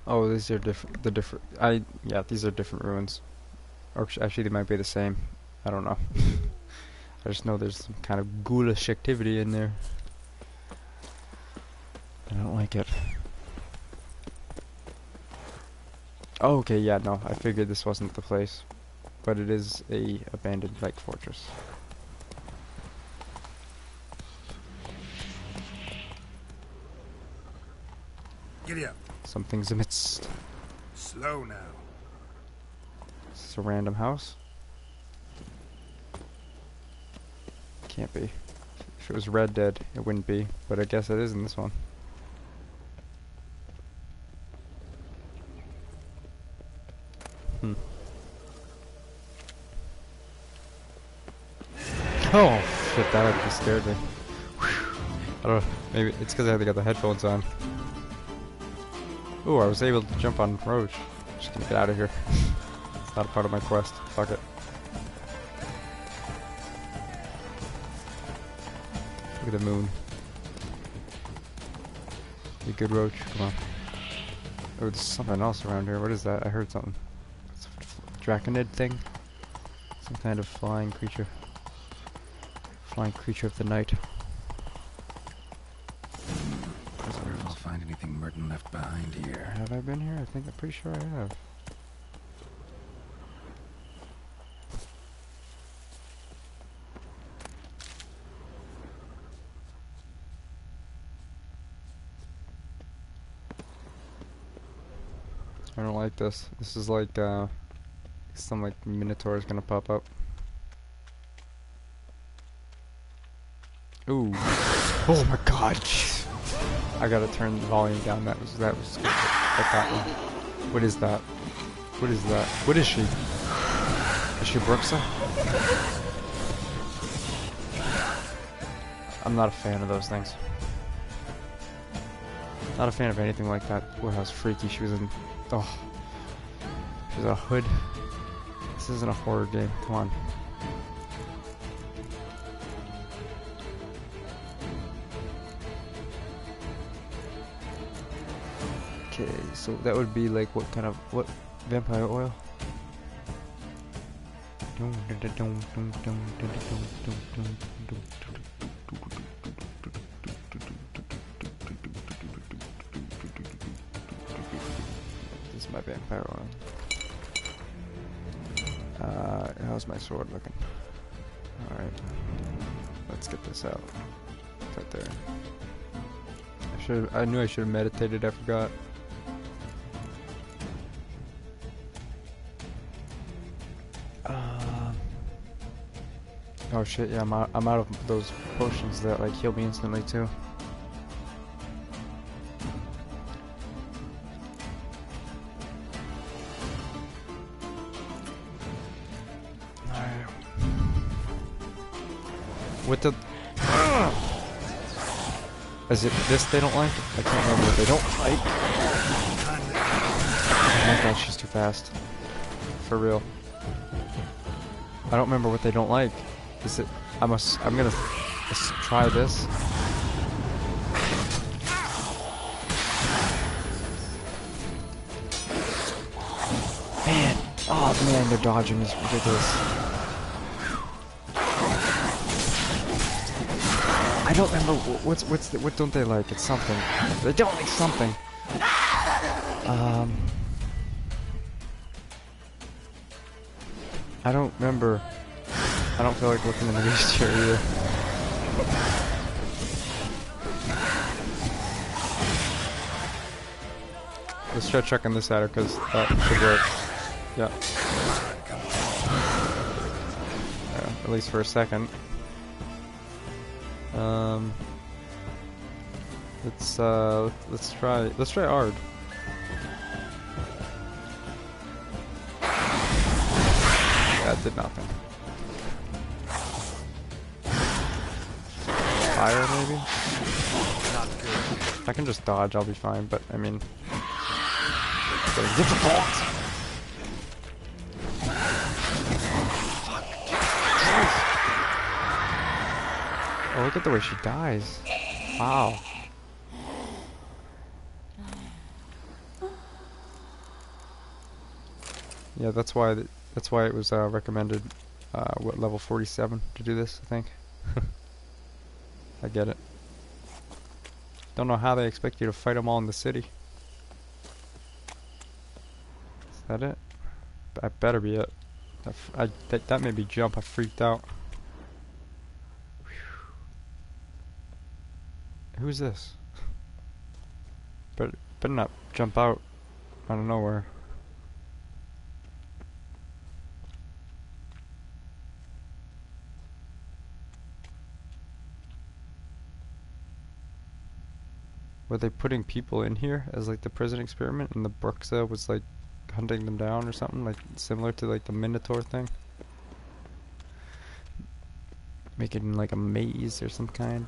Oh, these are different. Yeah, these are different ruins. Or actually, they might be the same. I don't know. I just know there's some kind of ghoulish activity in there. I don't like it. Oh, okay, yeah, no, I figured this wasn't the place, but it is a abandoned like fortress. Giddy up. Something's amidst. Slow now. Is this a random house? Can't be. If it was Red Dead, it wouldn't be, but I guess it is in this one. Oh shit, that actually scared me. I don't know, maybe it's because I had to get the headphones on. Ooh, I was able to jump on Roach. Just gonna get out of here. It's not a part of my quest. Fuck it. Look at the moon. You good, Roach? Come on. Oh, there's something else around here. What is that? I heard something. It's a draconid thing? Some kind of flying creature. Flying creature of the night. I'll find anything Merton left behind here. Have I been here? I think I'm pretty sure I have. I don't like this. This is like some like minotaur is gonna pop up. Ooh. Oh my god. I gotta turn the volume down. That was good. That one. What is that? What is that? What is she? Is she Brooksa? I'm not a fan of those things. Not a fan of anything like that. What how freaky she was in. Oh. She's a hood. This isn't a horror game. Come on. Okay, so that would be like what kind of what vampire oil? This is my vampire one. How's my sword looking? Alright. Let's get this out. Right there. I knew I should have meditated, I forgot. Oh shit, yeah, I'm out of those potions that like heal me instantly too. Alright. What the... Is it this they don't like? I can't remember what they don't like. Oh my god, she's too fast. For real. I don't remember what they don't like. Is it... I'm gonna try this. Man! Oh man, their dodging is ridiculous. I don't remember what don't they like? It's something. They don't like something. I don't remember. I don't feel like looking in the beast here either. Let's try checking this out because that should work. Yeah. At least for a second. Let's try Ard. That did nothing. Fire maybe? Not good. If I can just dodge, I'll be fine, but I mean it's getting difficult. Oh, look at the way she dies. Wow. Yeah, that's why it was recommended what, level 47 to do this, I think. I get it. Don't know how they expect you to fight them all in the city. Is that it? That better be it. That made me jump. I freaked out. Who's this? Better not jump out out of nowhere. Were they putting people in here as like the prison experiment and the Bruxa was like hunting them down or something, like similar to like the Minotaur thing? Making like a maze or some kind.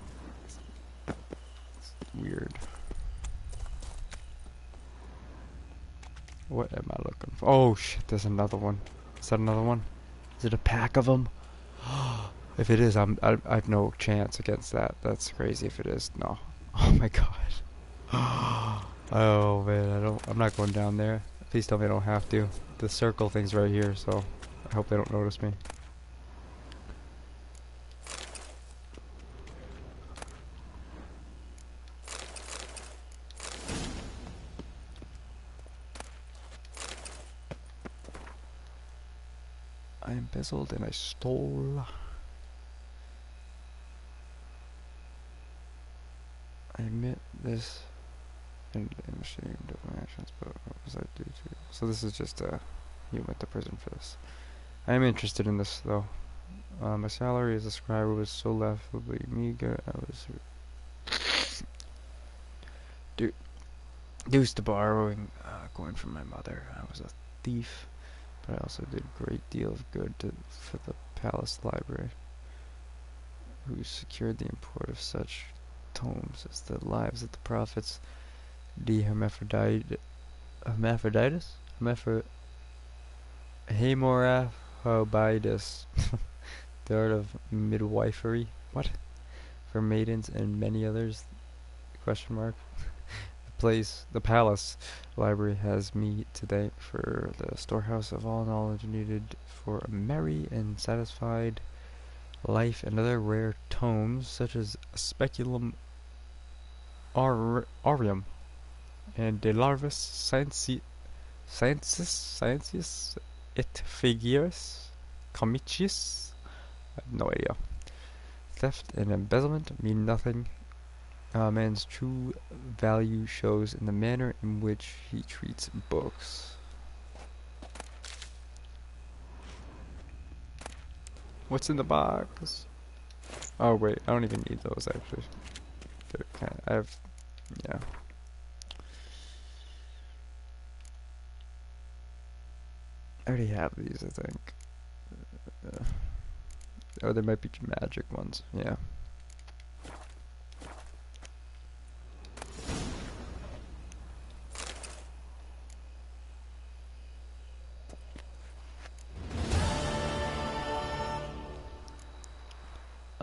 It's weird. What am I looking for? Oh shit, there's another one. Is that another one? Is it a pack of them? If it is, I have no chance against that. That's crazy if it is. No. Oh my god. Oh man, I'm not going down there. Please tell me I don't have to. The circle thing's right here, so I hope they don't notice me. I embezzled and I stole. I admit this. And I'm ashamed of my actions, but what was I due to? So this is just you went to prison for this. I am interested in this though. My salary as a scribe was so laughably meager. I was reduced to borrowing coin from my mother. I was a thief, but I also did a great deal of good for the palace library, who secured the import of such tomes as the lives of the prophets, the Hermaphroditus, the art of midwifery, what? For maidens and many others, question mark. The palace library has me today for the storehouse of all knowledge needed for a merry and satisfied life, and other rare tomes such as Speculum Aureum and De Larvis Sciences et figures comicis. I have no idea. Theft and embezzlement mean nothing. Man's true value shows in the manner in which he treats books. What's in the box? Oh wait, I don't even need those actually. I have, yeah. I already have these, I think. Oh, there might be magic ones. Yeah.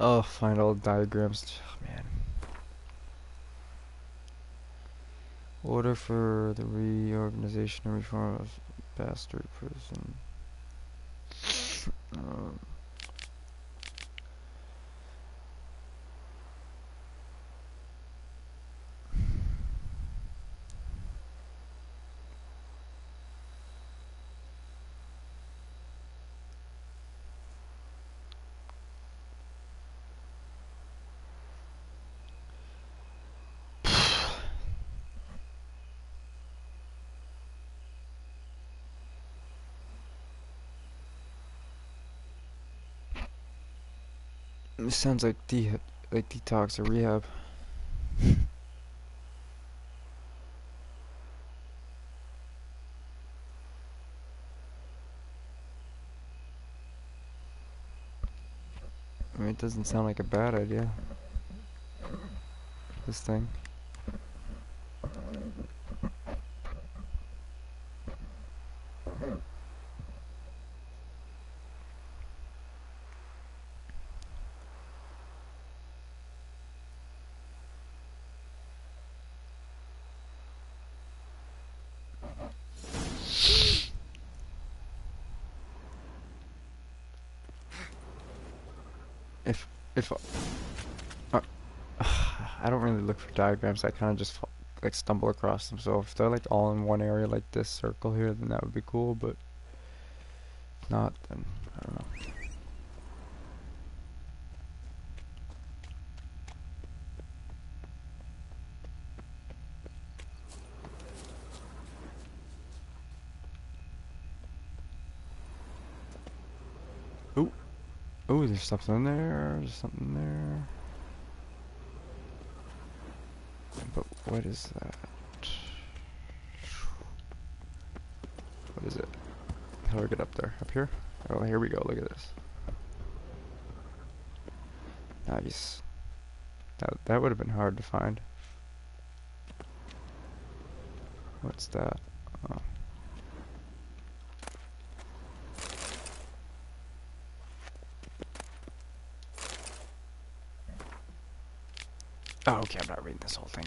Oh, find all the diagrams. Oh, man. Order for the reorganization and reform of bastard prison. This sounds like detox or rehab. I mean, it doesn't sound like a bad idea. This thing. If I don't really look for diagrams, I kind of just like stumble across them. So if they're like all in one area like this circle here, then that would be cool, but if not, then I don't know. Ooh. Ooh, there's something there. There's something there. But what is that? What is it? How do I get up there? Up here? Oh, here we go. Look at this. Nice. That would have been hard to find. What's that? Oh. Oh, okay, I'm not reading this whole thing.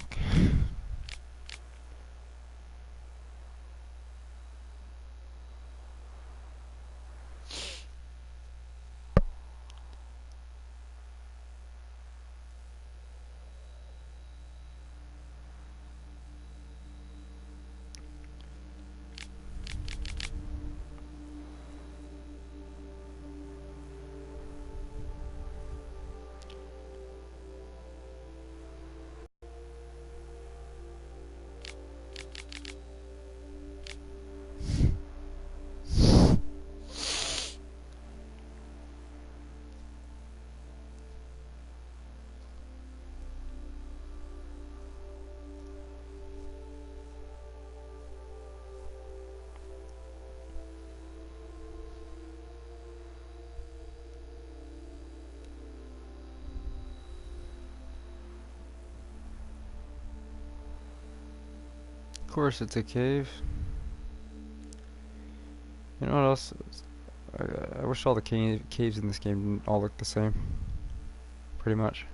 Of course, it's a cave. You know what else? I wish all the caves in this game all look the same. Pretty much.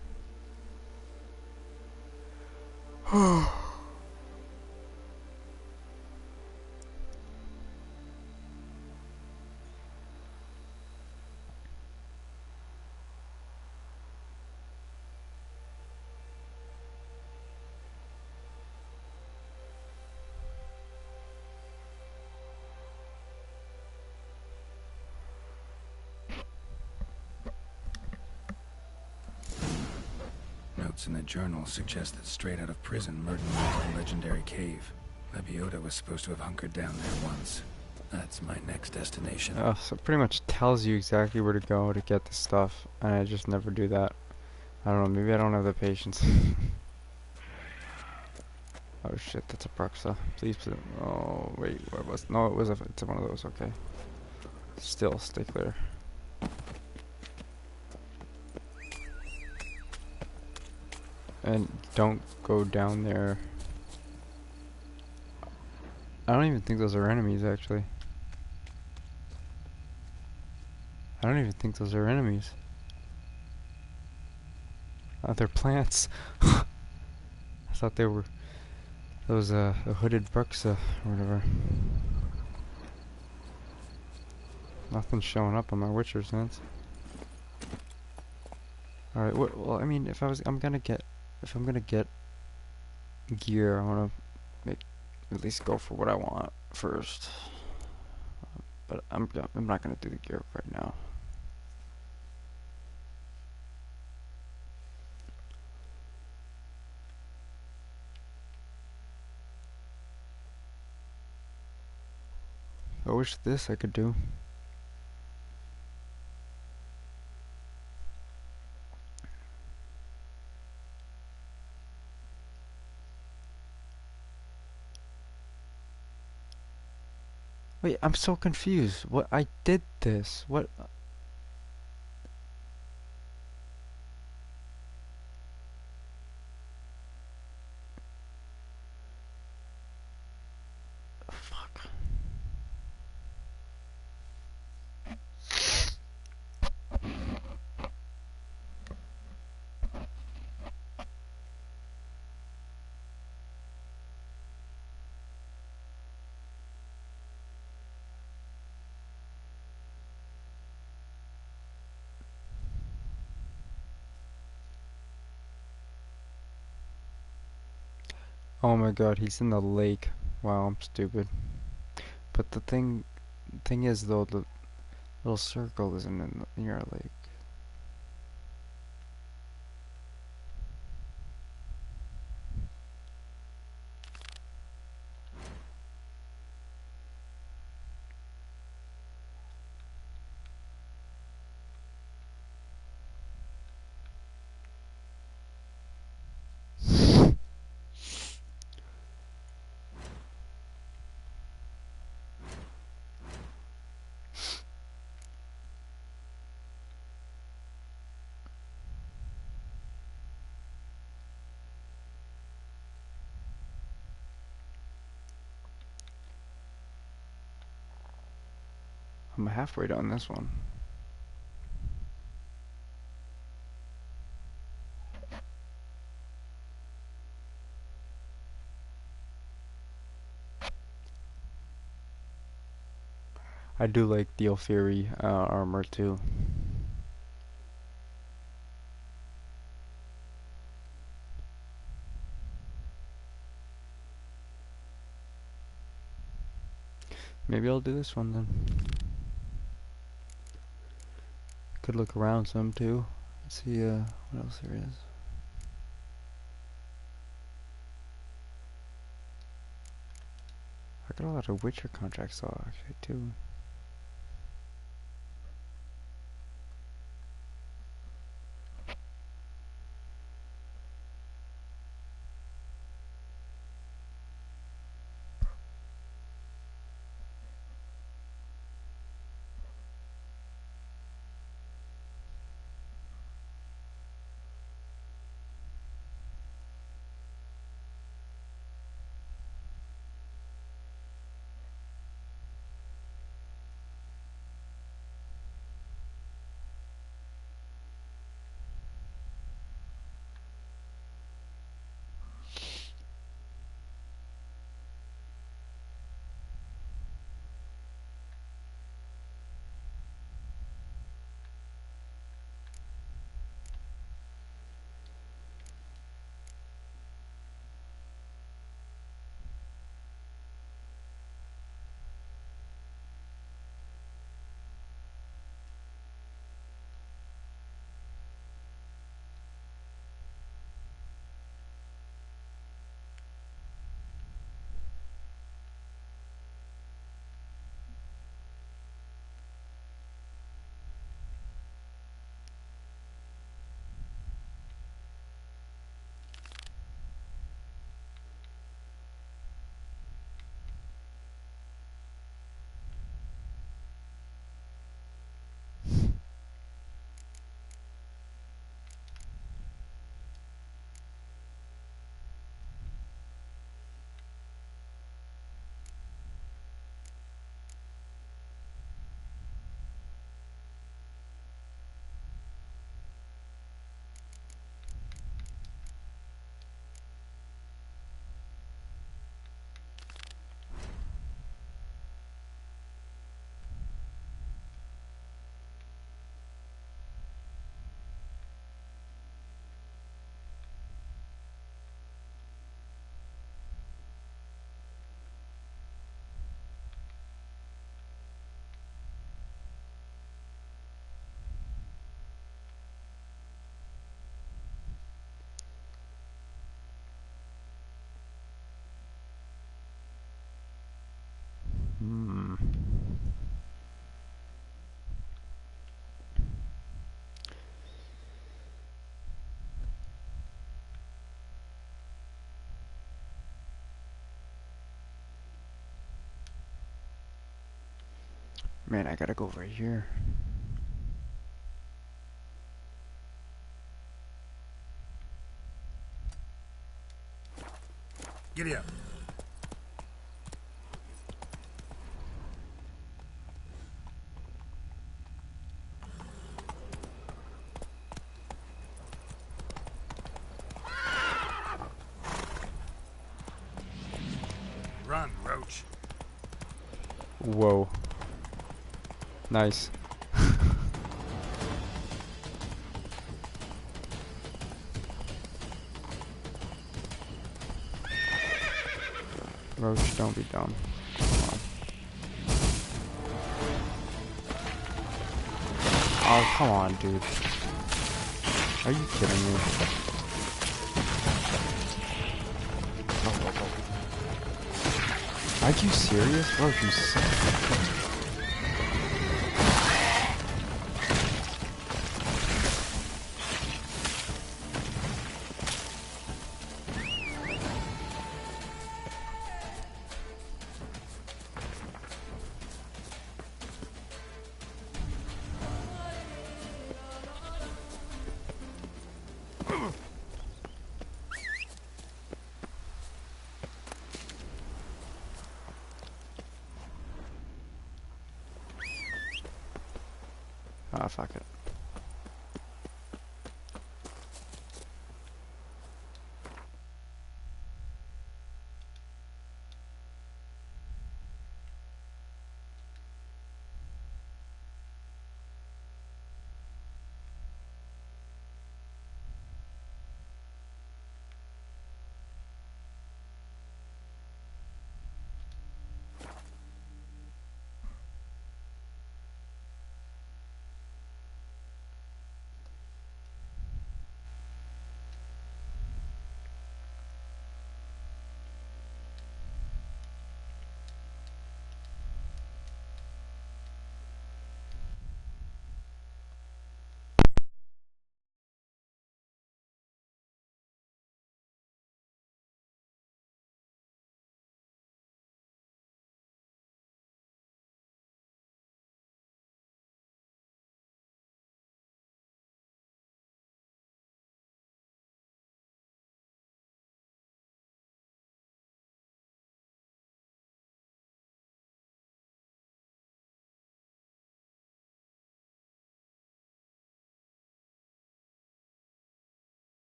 notes in the journal suggest that straight out of prison, Merton went to the legendary cave. Lebiota was supposed to have hunkered down there once. That's my next destination. Oh, so it pretty much tells you exactly where to go to get the stuff, and I just never do that. I don't know, maybe I don't have the patience. Oh shit, that's a Proxa. Please, please. Oh, wait, where was... No, it was it's one of those, okay. Still, stay clear. And don't go down there. I don't even think those are enemies, actually. I don't even think those are enemies. They're plants. I thought they were those hooded Bruxa or whatever. Nothing's showing up on my Witcher sense. All right. Well, I mean, if I'm gonna get gear, I want to at least go for what I want first. But I'm not gonna do the gear right now. I wish this I could do. Wait, I'm so confused. What? I did this. What? Fuck. Oh my god, he's in the lake. Wow, I'm stupid. But the thing is though, the little circle isn't near a lake. I'm halfway done this one. I do like the Alfieri armor too. Maybe I'll do this one then. Could look around some too. Let's see what else there is. I got a lot of Witcher contracts though, actually too. Man, I gotta go right here. Giddy up. Run, Roach. Whoa. Nice. Roach, don't be dumb. Come on. Oh, come on, dude. Are you kidding me? Are you serious? Roach, you suck. Ah, fuck it.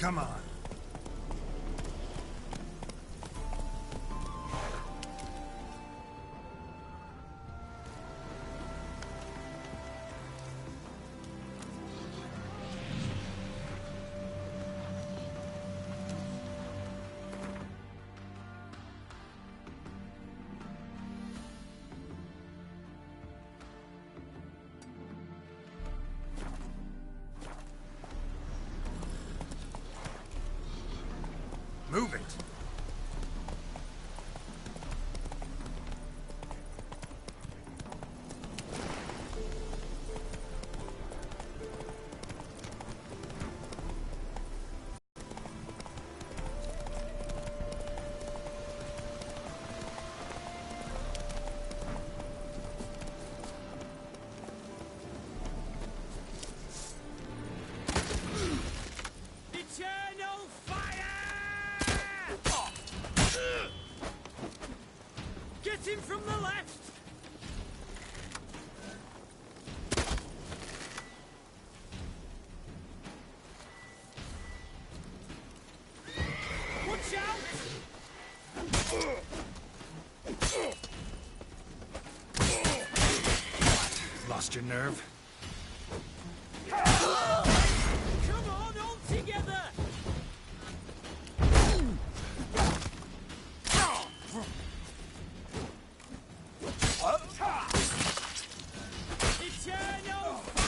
Come on. Move it! Eternal fire! Get him from the left! Watch out! Lost your nerve? Come on, all together! Eternal fire!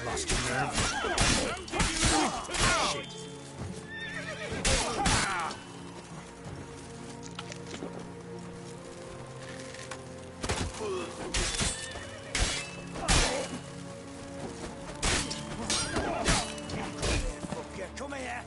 Lost your nerve? Shit. Come here.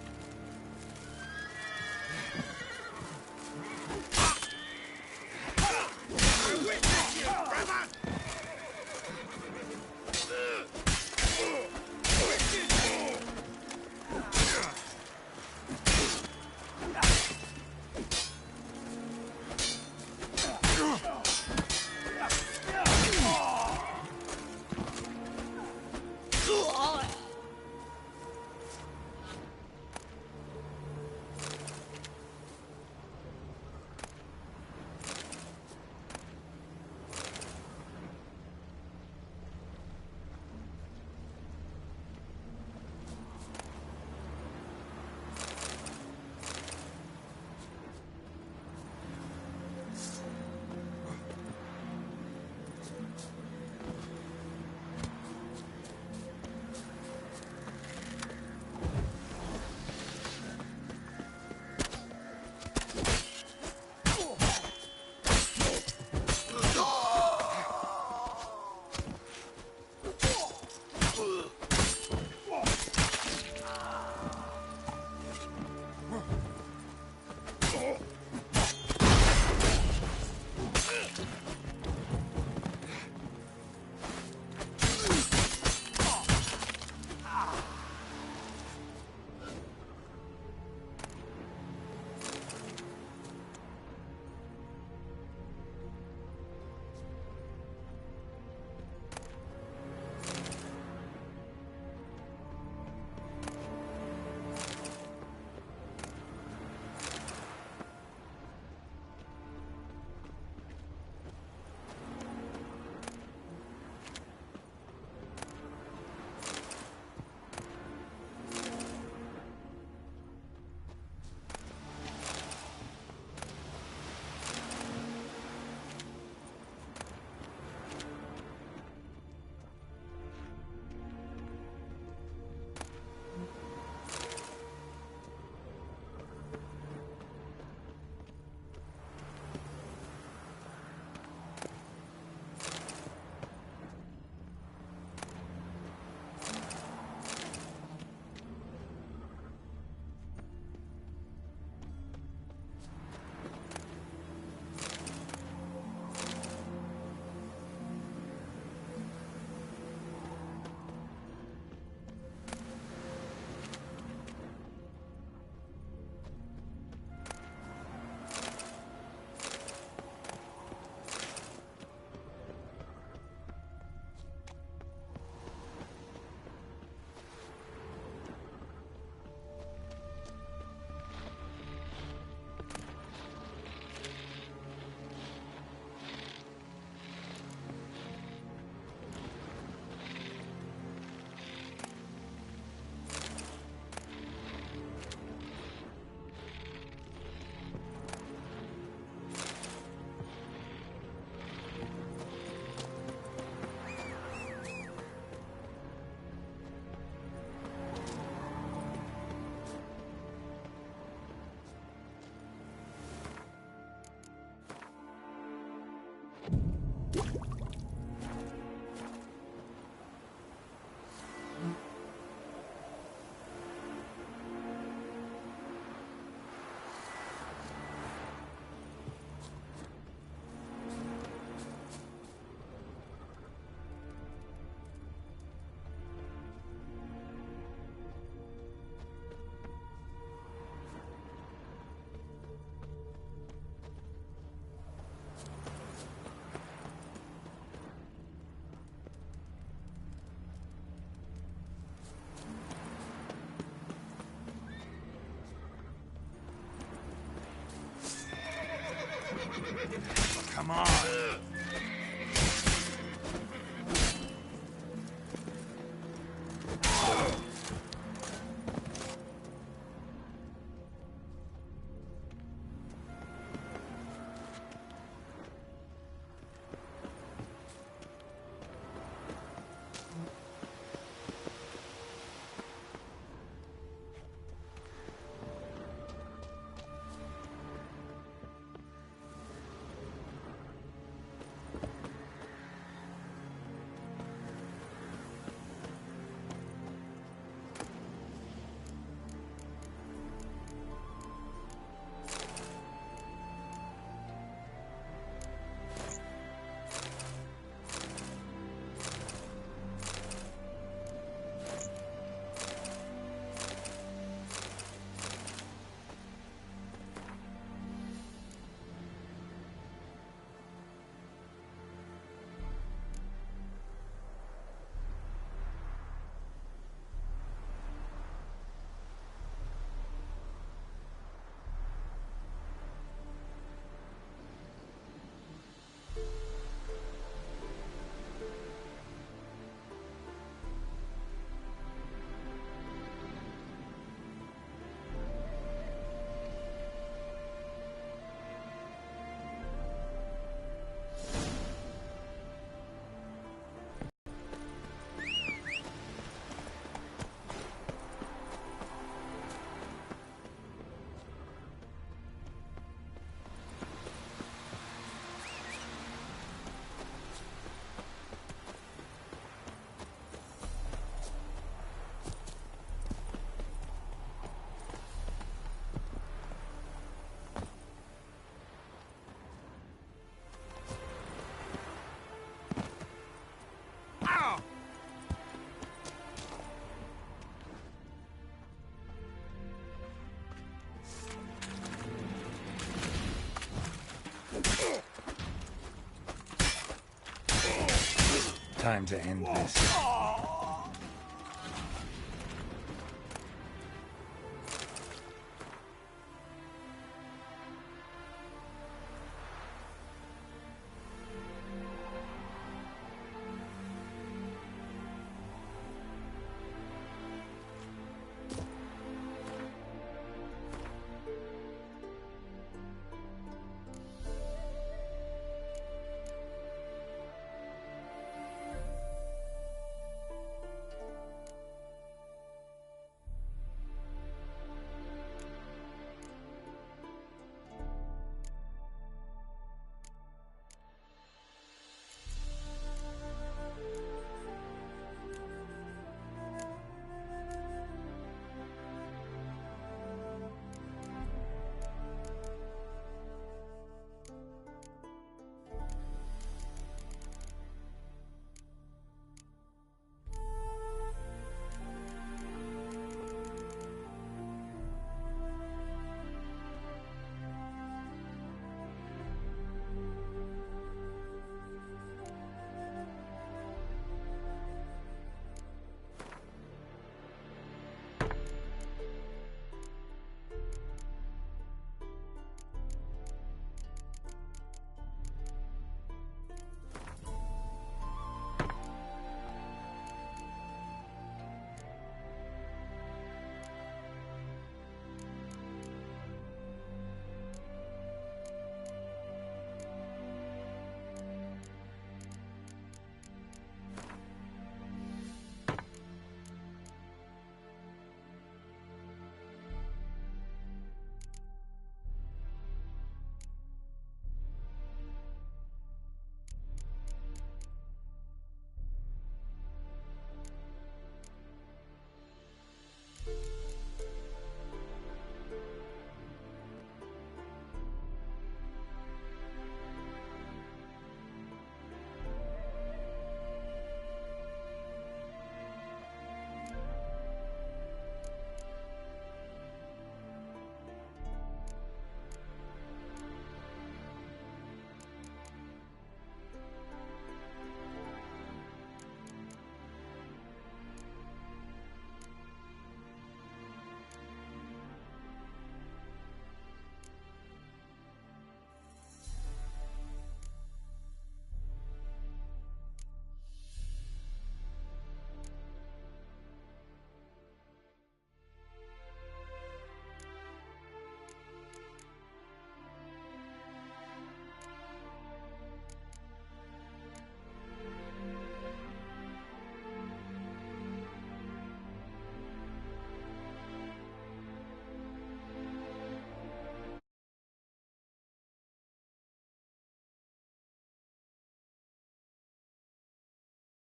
Time to end this.